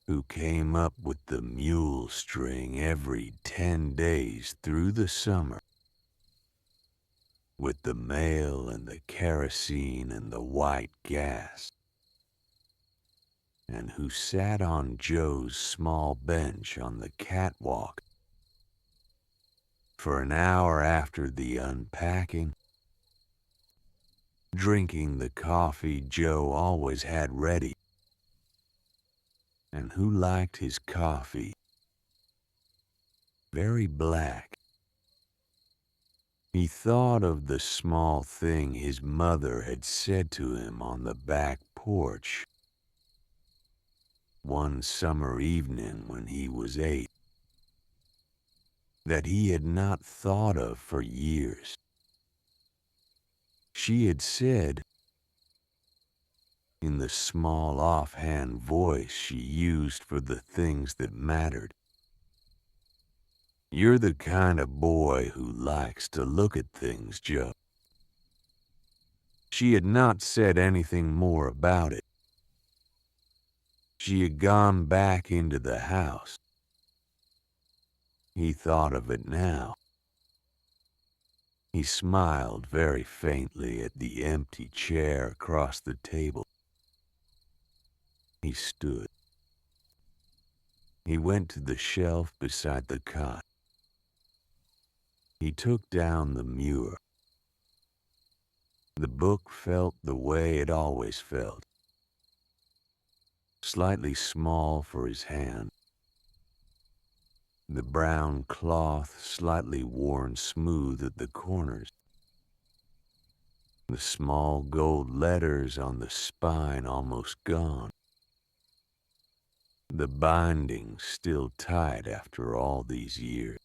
who came up with the mule string every 10 days through the summer, with the mail and the kerosene and the white gas, and who sat on Joe's small bench on the catwalk for an hour after the unpacking, drinking the coffee Joe always had ready, and who liked his coffee very black. He thought of the small thing his mother had said to him on the back porch one summer evening when he was 8, that he had not thought of for years. She had said, in the small offhand voice she used for the things that mattered, "You're the kind of boy who likes to look at things, Joe." She had not said anything more about it. She had gone back into the house. He thought of it now. He smiled very faintly at the empty chair across the table. He stood. He went to the shelf beside the cot. He took down the Muir. The book felt the way it always felt, slightly small for his hand. The brown cloth slightly worn smooth at the corners. The small gold letters on the spine almost gone. The binding still tight after all these years.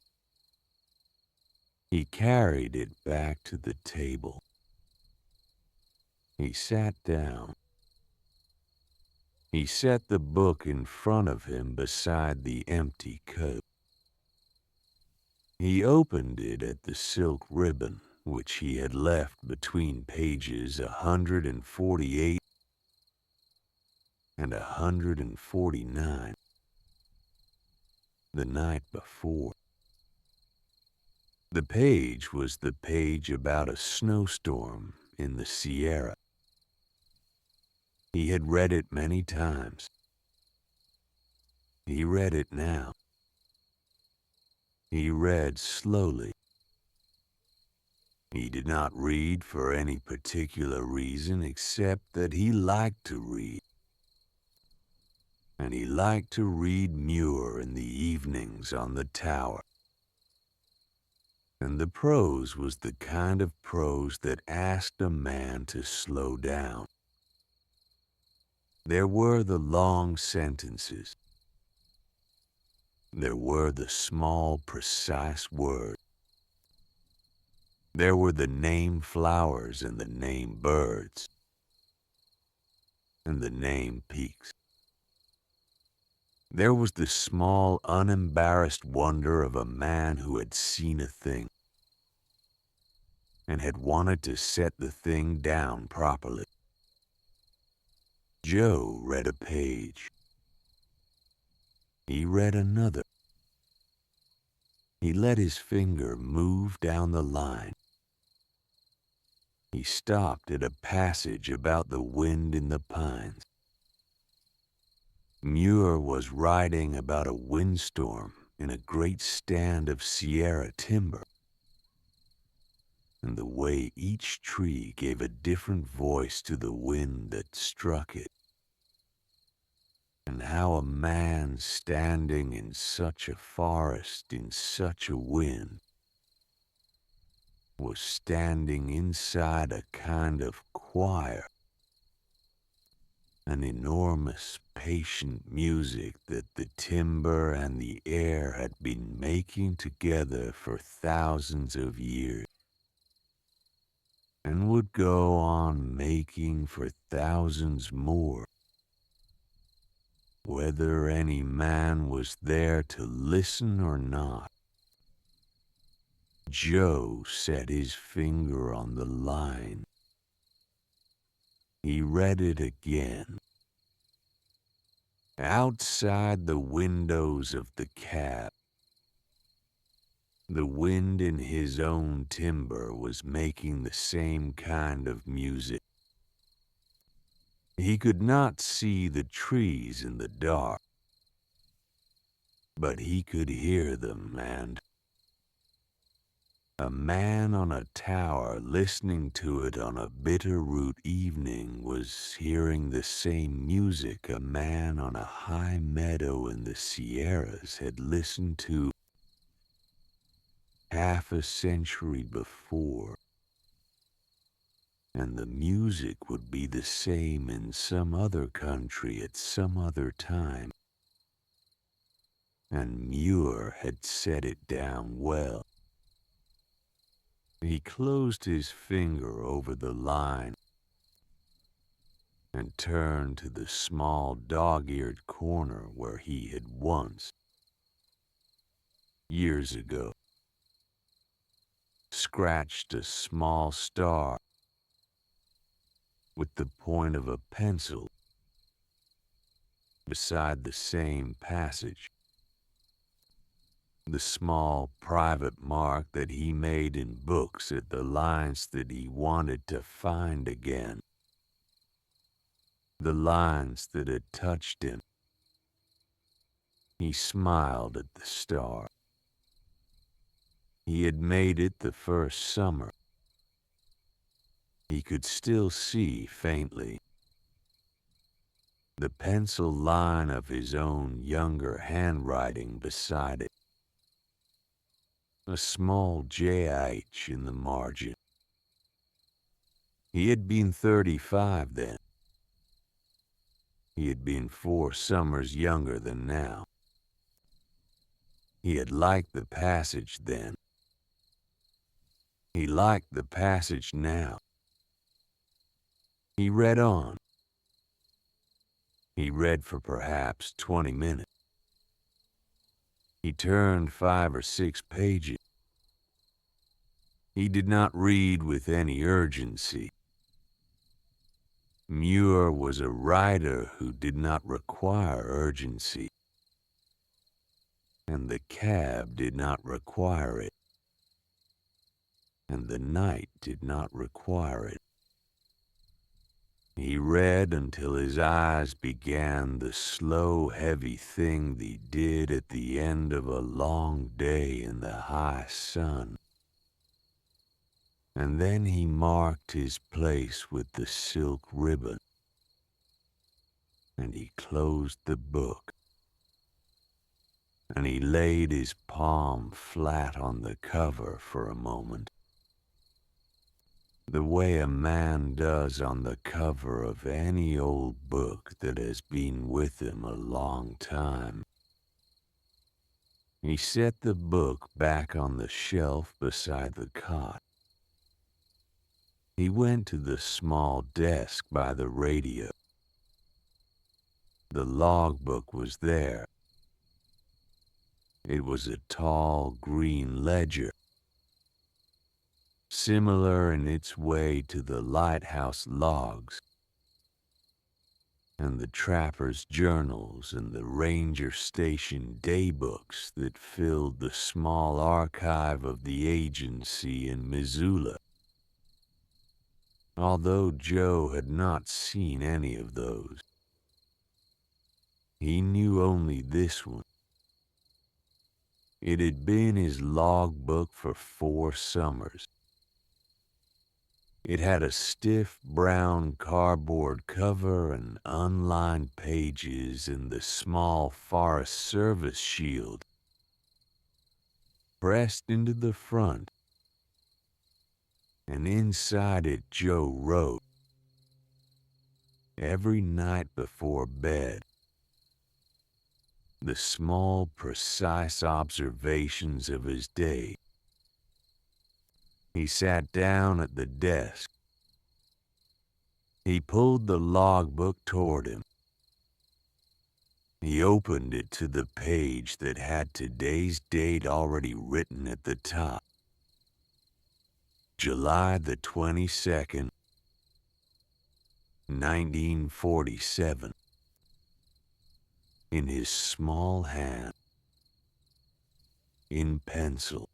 He carried it back to the table. He sat down. He set the book in front of him beside the empty coat. He opened it at the silk ribbon which he had left between pages 148 and 149 the night before. The page was the page about a snowstorm in the Sierra. He had read it many times. He read it now. He read slowly. He did not read for any particular reason except that he liked to read. And he liked to read Muir in the evenings on the tower. And the prose was the kind of prose that asked a man to slow down. There were the long sentences. There were the small, precise words. There were the name flowers and the name birds and the name peaks. There was the small, unembarrassed wonder of a man who had seen a thing and had wanted to set the thing down properly. Joe read a page. He read another. He let his finger move down the line. He stopped at a passage about the wind in the pines. Muir was writing about a windstorm in a great stand of Sierra timber, and the way each tree gave a different voice to the wind that struck it, and how a man standing in such a forest in such a wind was standing inside a kind of choir, an enormous patient music that the timber and the air had been making together for thousands of years, and would go on making for thousands more, whether any man was there to listen or not. Joe set his finger on the line. He read it again. Outside the windows of the cab, the wind in his own timber was making the same kind of music. He could not see the trees in the dark, but he could hear them, and a man on a tower listening to it on a Bitterroot evening was hearing the same music a man on a high meadow in the Sierras had listened to half a century before. And the music would be the same in some other country at some other time. And Muir had set it down well. He closed his finger over the line and turned to the small dog-eared corner where he had once, years ago, scratched a small star with the point of a pencil beside the same passage. The small private mark that he made in books at the lines that he wanted to find again. The lines that had touched him. He smiled at the star. He had made it the first summer. He could still see faintly the pencil line of his own younger handwriting beside it. A small JH in the margin. He had been 35 then. He had been 4 summers younger than now. He had liked the passage then. He liked the passage now. He read on. He read for perhaps 20 minutes. He turned 5 or 6 pages. He did not read with any urgency. Muir was a writer who did not require urgency, and the cab did not require it, and the night did not require it. He read until his eyes began the slow, heavy thing they did at the end of a long day in the high sun. And then he marked his place with the silk ribbon, and he closed the book, and he laid his palm flat on the cover for a moment, the way a man does on the cover of any old book that has been with him a long time. He set the book back on the shelf beside the cot. He went to the small desk by the radio. The logbook was there. It was a tall green ledger, similar in its way to the lighthouse logs, and the trapper's journals and the ranger station daybooks that filled the small archive of the agency in Missoula. Although Joe had not seen any of those, he knew only this one. It had been his logbook for 4 summers. It had a stiff brown cardboard cover and unlined pages and the small Forest Service shield pressed into the front. And inside it Joe wrote, every night before bed, the small, precise observations of his day. He sat down at the desk. He pulled the logbook toward him. He opened it to the page that had today's date already written at the top. July the 22nd, 1947. In his small hand, in pencil,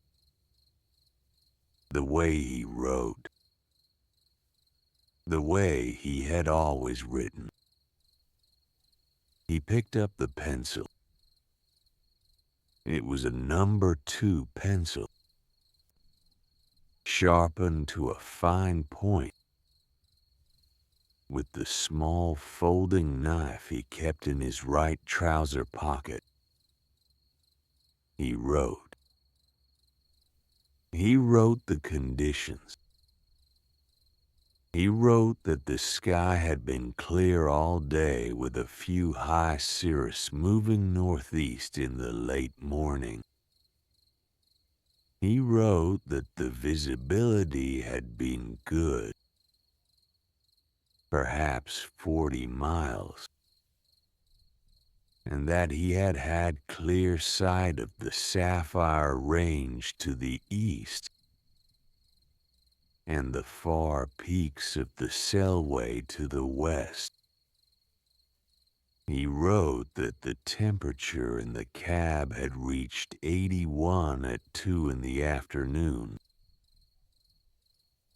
the way he wrote, the way he had always written. He picked up the pencil. It was a number 2 pencil, sharpened to a fine point, with the small folding knife he kept in his right trouser pocket. He wrote. He wrote the conditions. He wrote that the sky had been clear all day with a few high cirrus moving northeast in the late morning. He wrote that the visibility had been good, perhaps 40 miles, and that he had had clear sight of the Sapphire Range to the east and the far peaks of the Selway to the west. He wrote that the temperature in the cab had reached 81 at 2 in the afternoon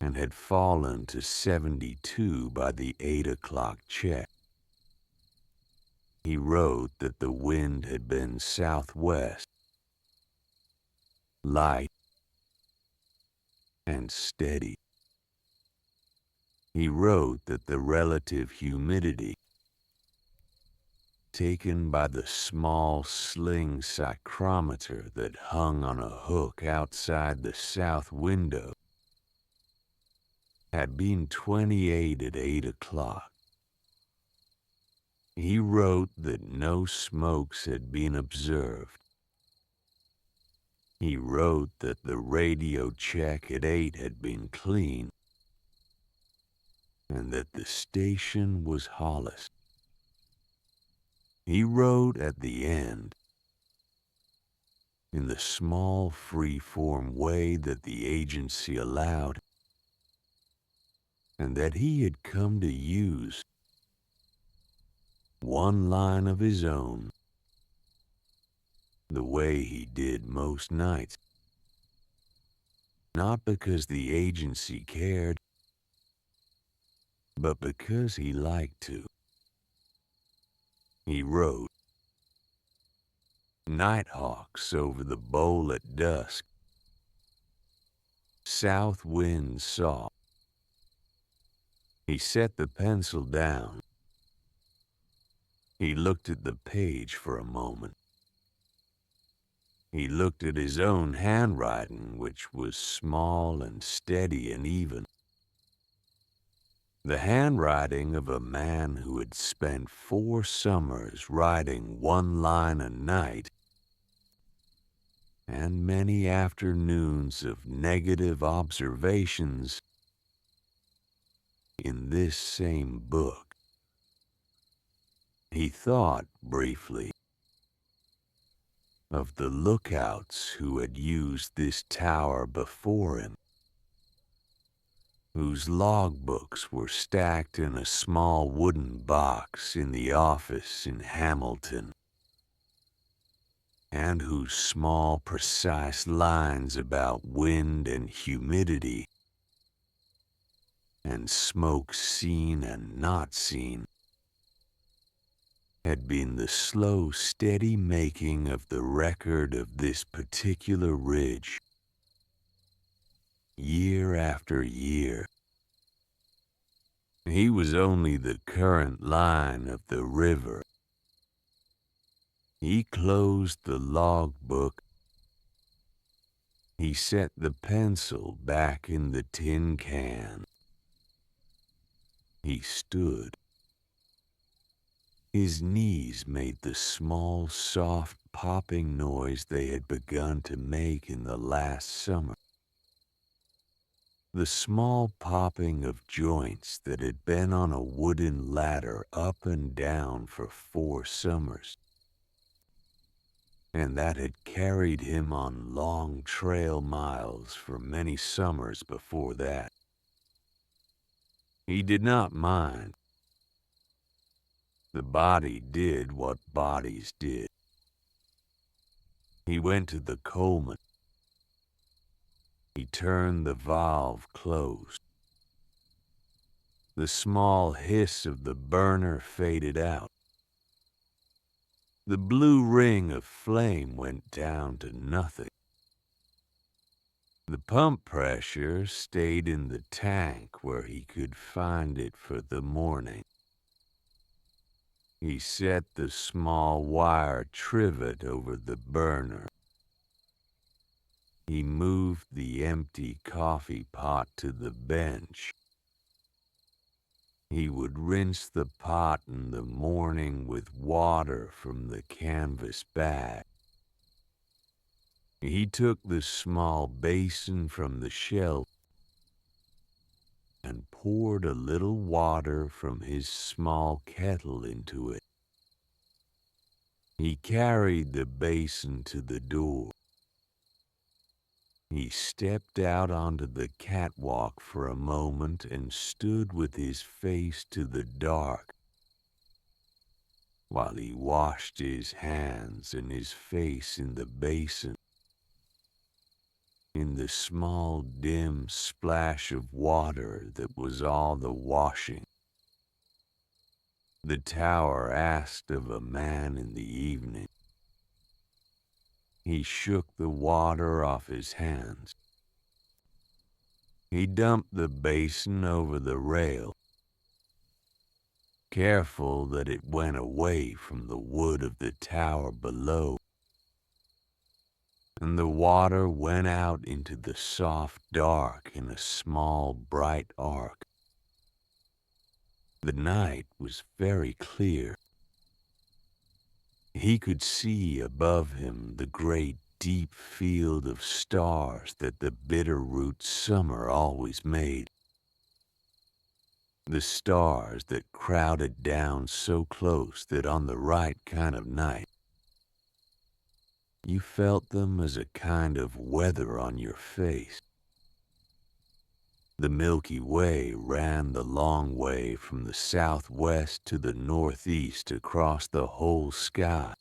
and had fallen to 72 by the 8 o'clock check. He wrote that the wind had been southwest, light and steady. He wrote that the relative humidity, taken by the small sling psychrometer that hung on a hook outside the south window, had been 28 at 8 o'clock. He wrote that no smokes had been observed. He wrote that the radio check at 8 had been clean, and that the station was Hollister. He wrote at the end, in the small free-form way that the agency allowed, and that he had come to use one line of his own, the way he did most nights, not because the agency cared, but because he liked to. He wrote, "Nighthawks over the bowl at dusk, south wind soft." He set the pencil down. He looked at the page for a moment. He looked at his own handwriting, which was small and steady and even. The handwriting of a man who had spent 4 summers writing one line a night and many afternoons of negative observations in this same book. He thought briefly of the lookouts who had used this tower before him, whose logbooks were stacked in a small wooden box in the office in Hamilton, and whose small, precise lines about wind and humidity and smoke seen and not seen had been the slow, steady making of the record of this particular ridge, year after year. He was only the current line of the river. He closed the logbook. He set the pencil back in the tin can. He stood. His knees made the small, soft popping noise they had begun to make in the last summer. The small popping of joints that had been on a wooden ladder up and down for 4 summers, and that had carried him on long trail miles for many summers before that. He did not mind. The body did what bodies did. He went to the Coleman. He turned the valve closed. The small hiss of the burner faded out. The blue ring of flame went down to nothing. The pump pressure stayed in the tank where he could find it for the morning. He set the small wire trivet over the burner. He moved the empty coffee pot to the bench. He would rinse the pot in the morning with water from the canvas bag. He took the small basin from the shelf and poured a little water from his small kettle into it. He carried the basin to the door. He stepped out onto the catwalk for a moment and stood with his face to the dark while he washed his hands and his face in the basin. In the small dim splash of water that was all the washing, the tower asked of a man in the evening. He shook the water off his hands. He dumped the basin over the rail, careful that it went away from the wood of the tower below, and the water went out into the soft dark in a small bright arc. The night was very clear. He could see above him the great deep field of stars that the Bitterroot summer always made. The stars that crowded down so close that on the right kind of night, you felt them as a kind of weather on your face. The Milky Way ran the long way from the southwest to the northeast across the whole sky.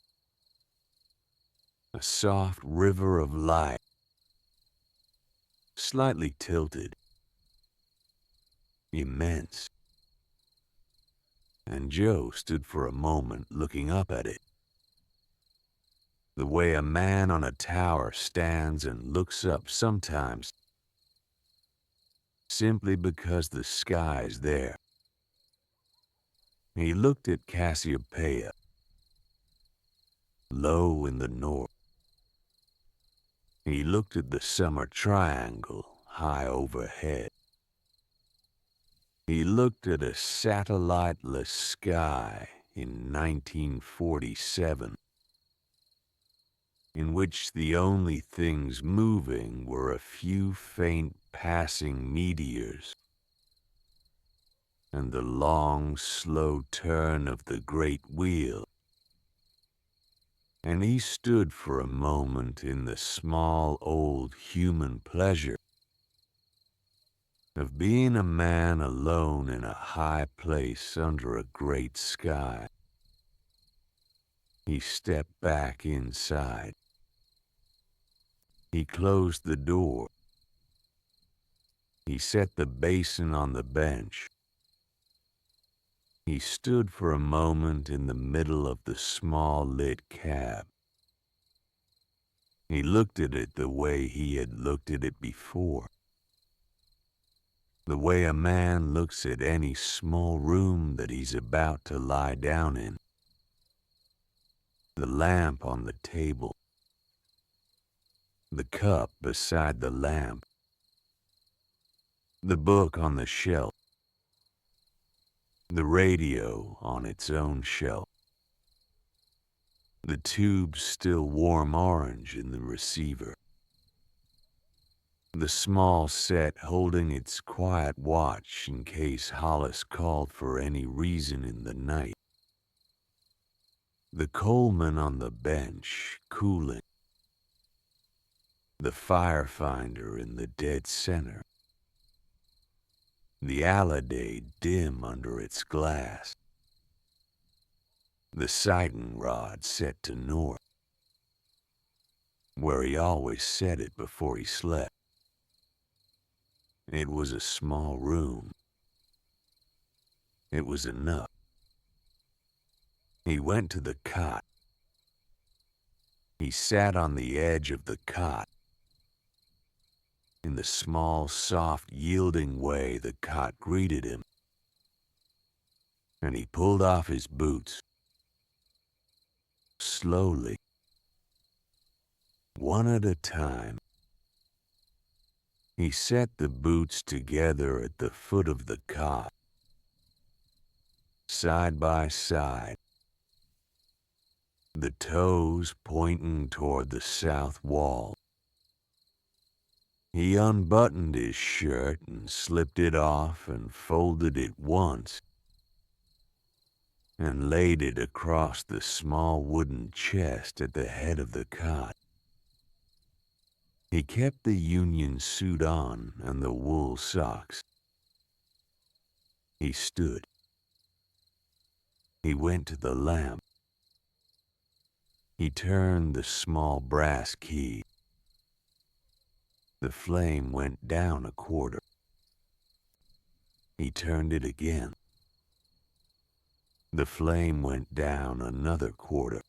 A soft river of light, slightly tilted, immense. And Joe stood for a moment looking up at it, the way a man on a tower stands and looks up sometimes, simply because the sky's there. He looked at Cassiopeia, low in the north. He looked at the summer triangle high overhead. He looked at a satelliteless sky in 1947, in which the only things moving were a few faint passing meteors and the long, slow turn of the great wheel. And he stood for a moment in the small old human pleasure of being a man alone in a high place under a great sky. He stepped back inside. He closed the door. He set the basin on the bench. He stood for a moment in the middle of the small lit cab. He looked at it the way he had looked at it before. The way a man looks at any small room that he's about to lie down in. The lamp on the table. The cup beside the lamp. The book on the shelf. The radio on its own shelf. the tubes still warm orange in the receiver. The small set holding its quiet watch in case Hollis called for any reason in the night. The Coleman on the bench, cooling. The firefinder in the dead center. The Alliday dim under its glass. The sighting rod set to north, where he always set it before he slept. It was a small room. It was enough. He went to the cot. He sat on the edge of the cot. In the small, soft, yielding way the cot greeted him. And he pulled off his boots. Slowly. One at a time. He set the boots together at the foot of the cot. Side by side. The toes pointing toward the south wall. He unbuttoned his shirt and slipped it off and folded it once and laid it across the small wooden chest at the head of the cot. He kept the union suit on and the wool socks. He stood. He went to the lamp. He turned the small brass key. The flame went down a quarter. He turned it again. The flame went down another quarter.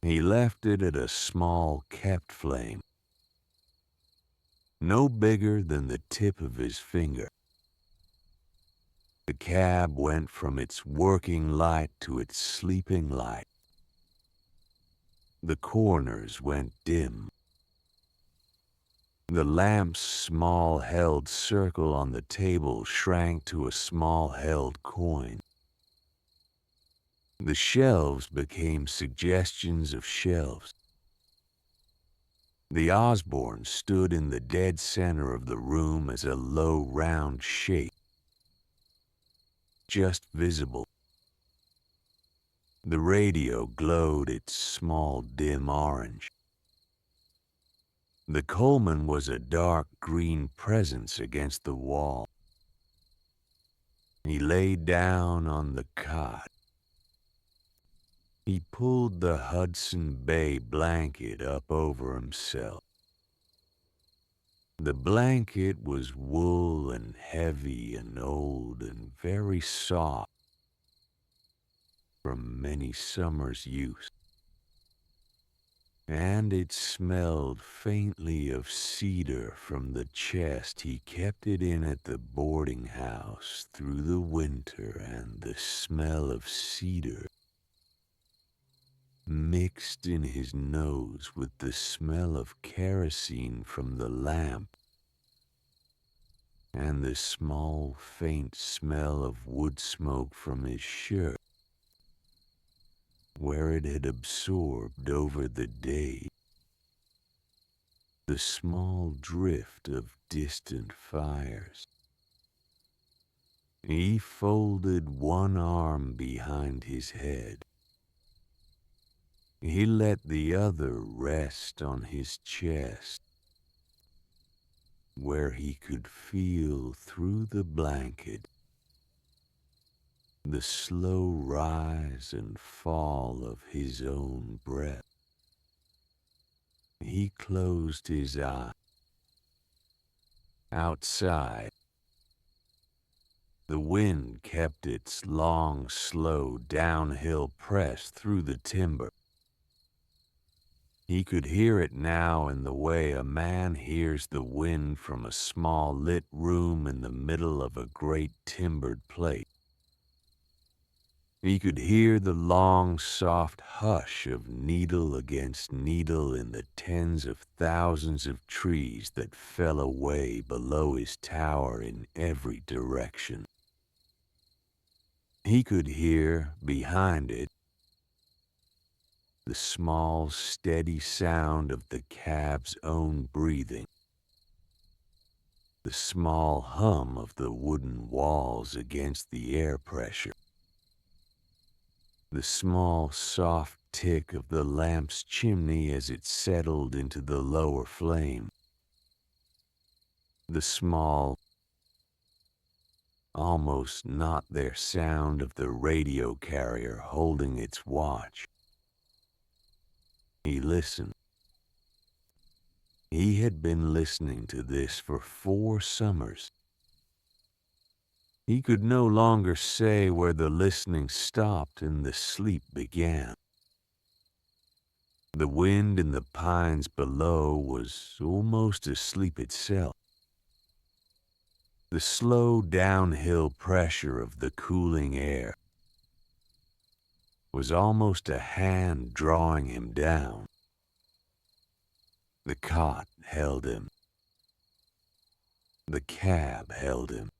He left it at a small kept flame, no bigger than the tip of his finger. The cab went from its working light to its sleeping light. The corners went dim. The lamp's small held circle on the table shrank to a small held coin. The shelves became suggestions of shelves. The Osborne stood in the dead center of the room as a low round shape, just visible. The radio glowed its small dim orange. The Coleman was a dark green presence against the wall. He lay down on the cot. He pulled the Hudson Bay blanket up over himself. The blanket was wool and heavy and old and very soft from many summers' use. And it smelled faintly of cedar from the chest he kept it in at the boarding house through the winter, and the smell of cedar mixed in his nose with the smell of kerosene from the lamp and the small faint smell of wood smoke from his shirt, where it had absorbed over the day the small drift of distant fires. He folded one arm behind his head. He let the other rest on his chest, where he could feel through the blanket the slow rise and fall of his own breath. He closed his eye. Outside, the wind kept its long, slow downhill press through the timber. He could hear it now in the way a man hears the wind from a small lit room in the middle of a great timbered plate. He could hear the long, soft hush of needle against needle in the tens of thousands of trees that fell away below his tower in every direction. He could hear, behind it, the small, steady sound of the cab's own breathing, the small hum of the wooden walls against the air pressure, the small, soft tick of the lamp's chimney as it settled into the lower flame, the small, almost not there sound of the radio carrier holding its watch. He listened. He had been listening to this for 4 summers. He could no longer say where the listening stopped and the sleep began. The wind in the pines below was almost asleep itself. The slow downhill pressure of the cooling air was almost a hand drawing him down. The cot held him. The cab held him.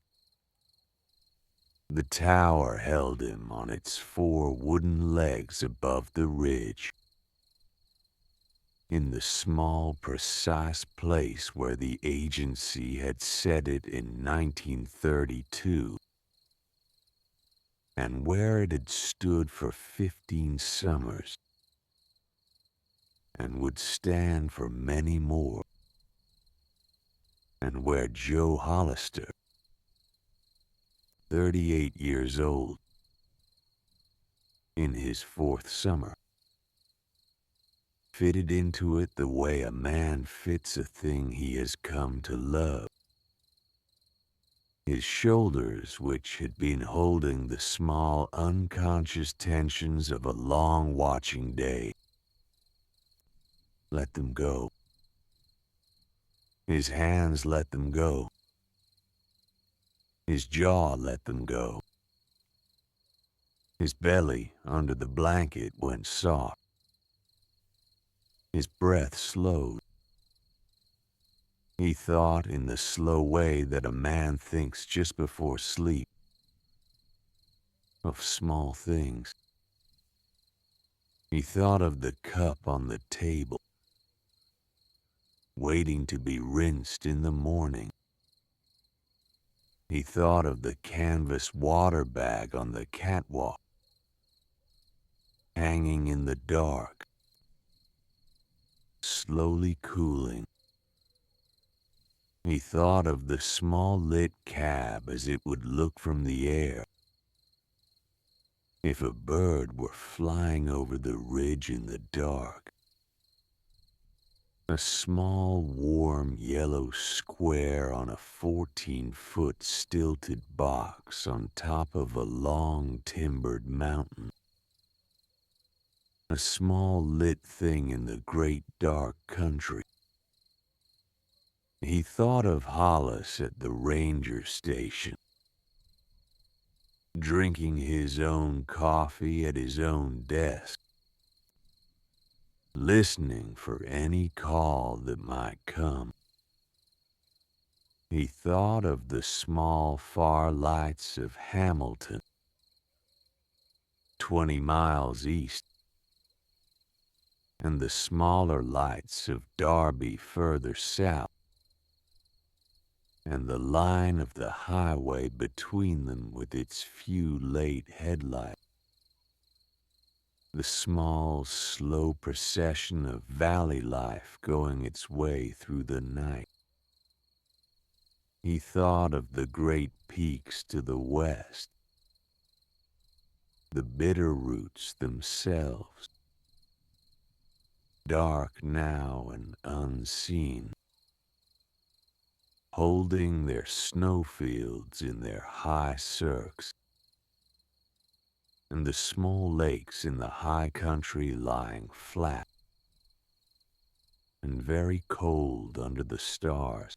The tower held him on its 4 wooden legs above the ridge, in the small, precise place where the agency had set it in 1932, and where it had stood for 15 summers, and would stand for many more, and where Joe Hollister, 38 years old, in his 4th summer, fitted into it the way a man fits a thing he has come to love. His shoulders, which had been holding the small, unconscious tensions of a long watching day, let them go. His hands let them go. His jaw let them go. His belly under the blanket went soft. His breath slowed. He thought in the slow way that a man thinks just before sleep, of small things. He thought of the cup on the table, waiting to be rinsed in the morning. He thought of the canvas water bag on the catwalk, hanging in the dark, slowly cooling. He thought of the small lit cab as it would look from the air if a bird were flying over the ridge in the dark. A small, warm, yellow square on a 14-foot stilted box on top of a long, timbered mountain. A small, lit thing in the great, dark country. He thought of Hollis at the ranger station, drinking his own coffee at his own desk, listening for any call that might come. He thought of the small, far lights of Hamilton, 20 miles east, and the smaller lights of Darby further south, and the line of the highway between them with its few late headlights. The small, slow procession of valley life going its way through the night. He thought of the great peaks to the west, the Bitterroots themselves, dark now and unseen, holding their snowfields in their high cirques, and the small lakes in the high country lying flat and very cold under the stars.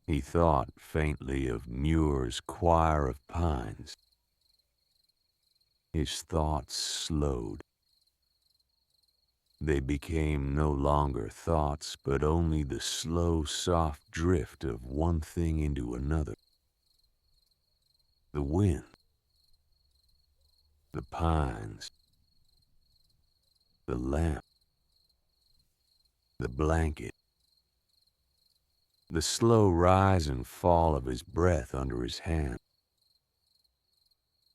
He thought faintly of Muir's choir of pines. His thoughts slowed. They became no longer thoughts, but only the slow, soft drift of one thing into another. The wind, the pines, the lamp, the blanket, the slow rise and fall of his breath under his hand,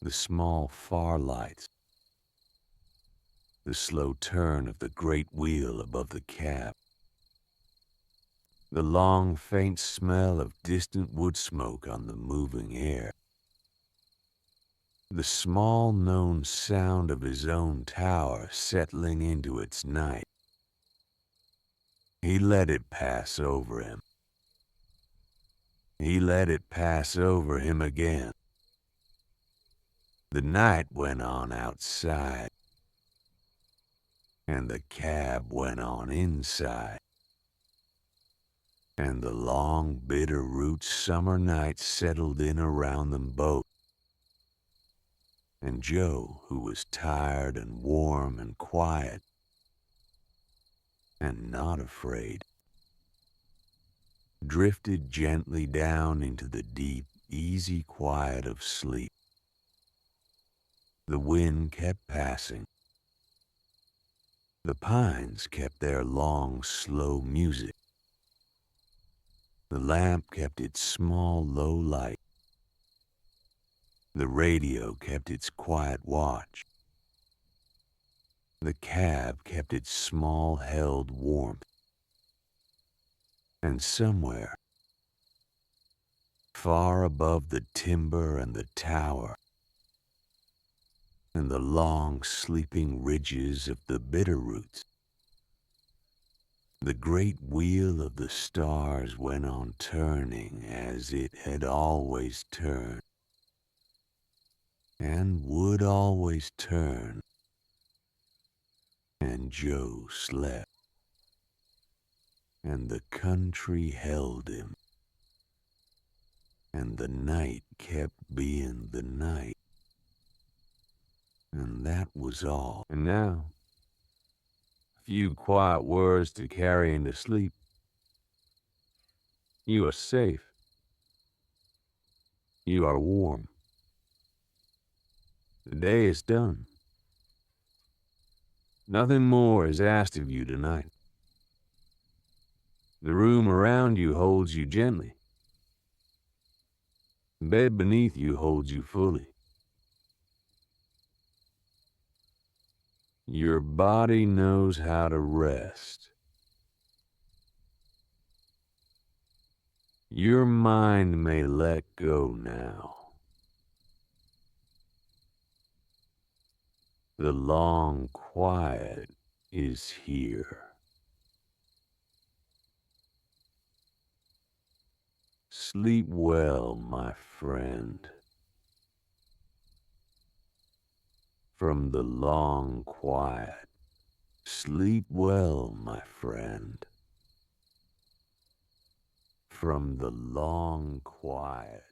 the small far lights, the slow turn of the great wheel above the cab, the long faint smell of distant wood smoke on the moving air, the small known sound of his own tower settling into its night. He let it pass over him. He let it pass over him again. The night went on outside, and the cab went on inside, and the long Bitterroot summer night settled in around them both. And Joe, who was tired and warm and quiet, and not afraid, drifted gently down into the deep, easy quiet of sleep. The wind kept passing. The pines kept their long, slow music. The lamp kept its small, low light. The radio kept its quiet watch. The cab kept its small, held warmth. And somewhere, far above the timber and the tower, and the long, sleeping ridges of the Bitterroots, the great wheel of the stars went on turning as it had always turned, and would always turn, and Joe slept, and the country held him, and the night kept being the night, and that was all. And now, a few quiet words to carry into sleep. You are safe. You are warm. The day is done. Nothing more is asked of you tonight. The room around you holds you gently. The bed beneath you holds you fully. Your body knows how to rest. Your mind may let go now. The long quiet is here. Sleep well, my friend. From the long quiet, sleep well, my friend. From the long quiet.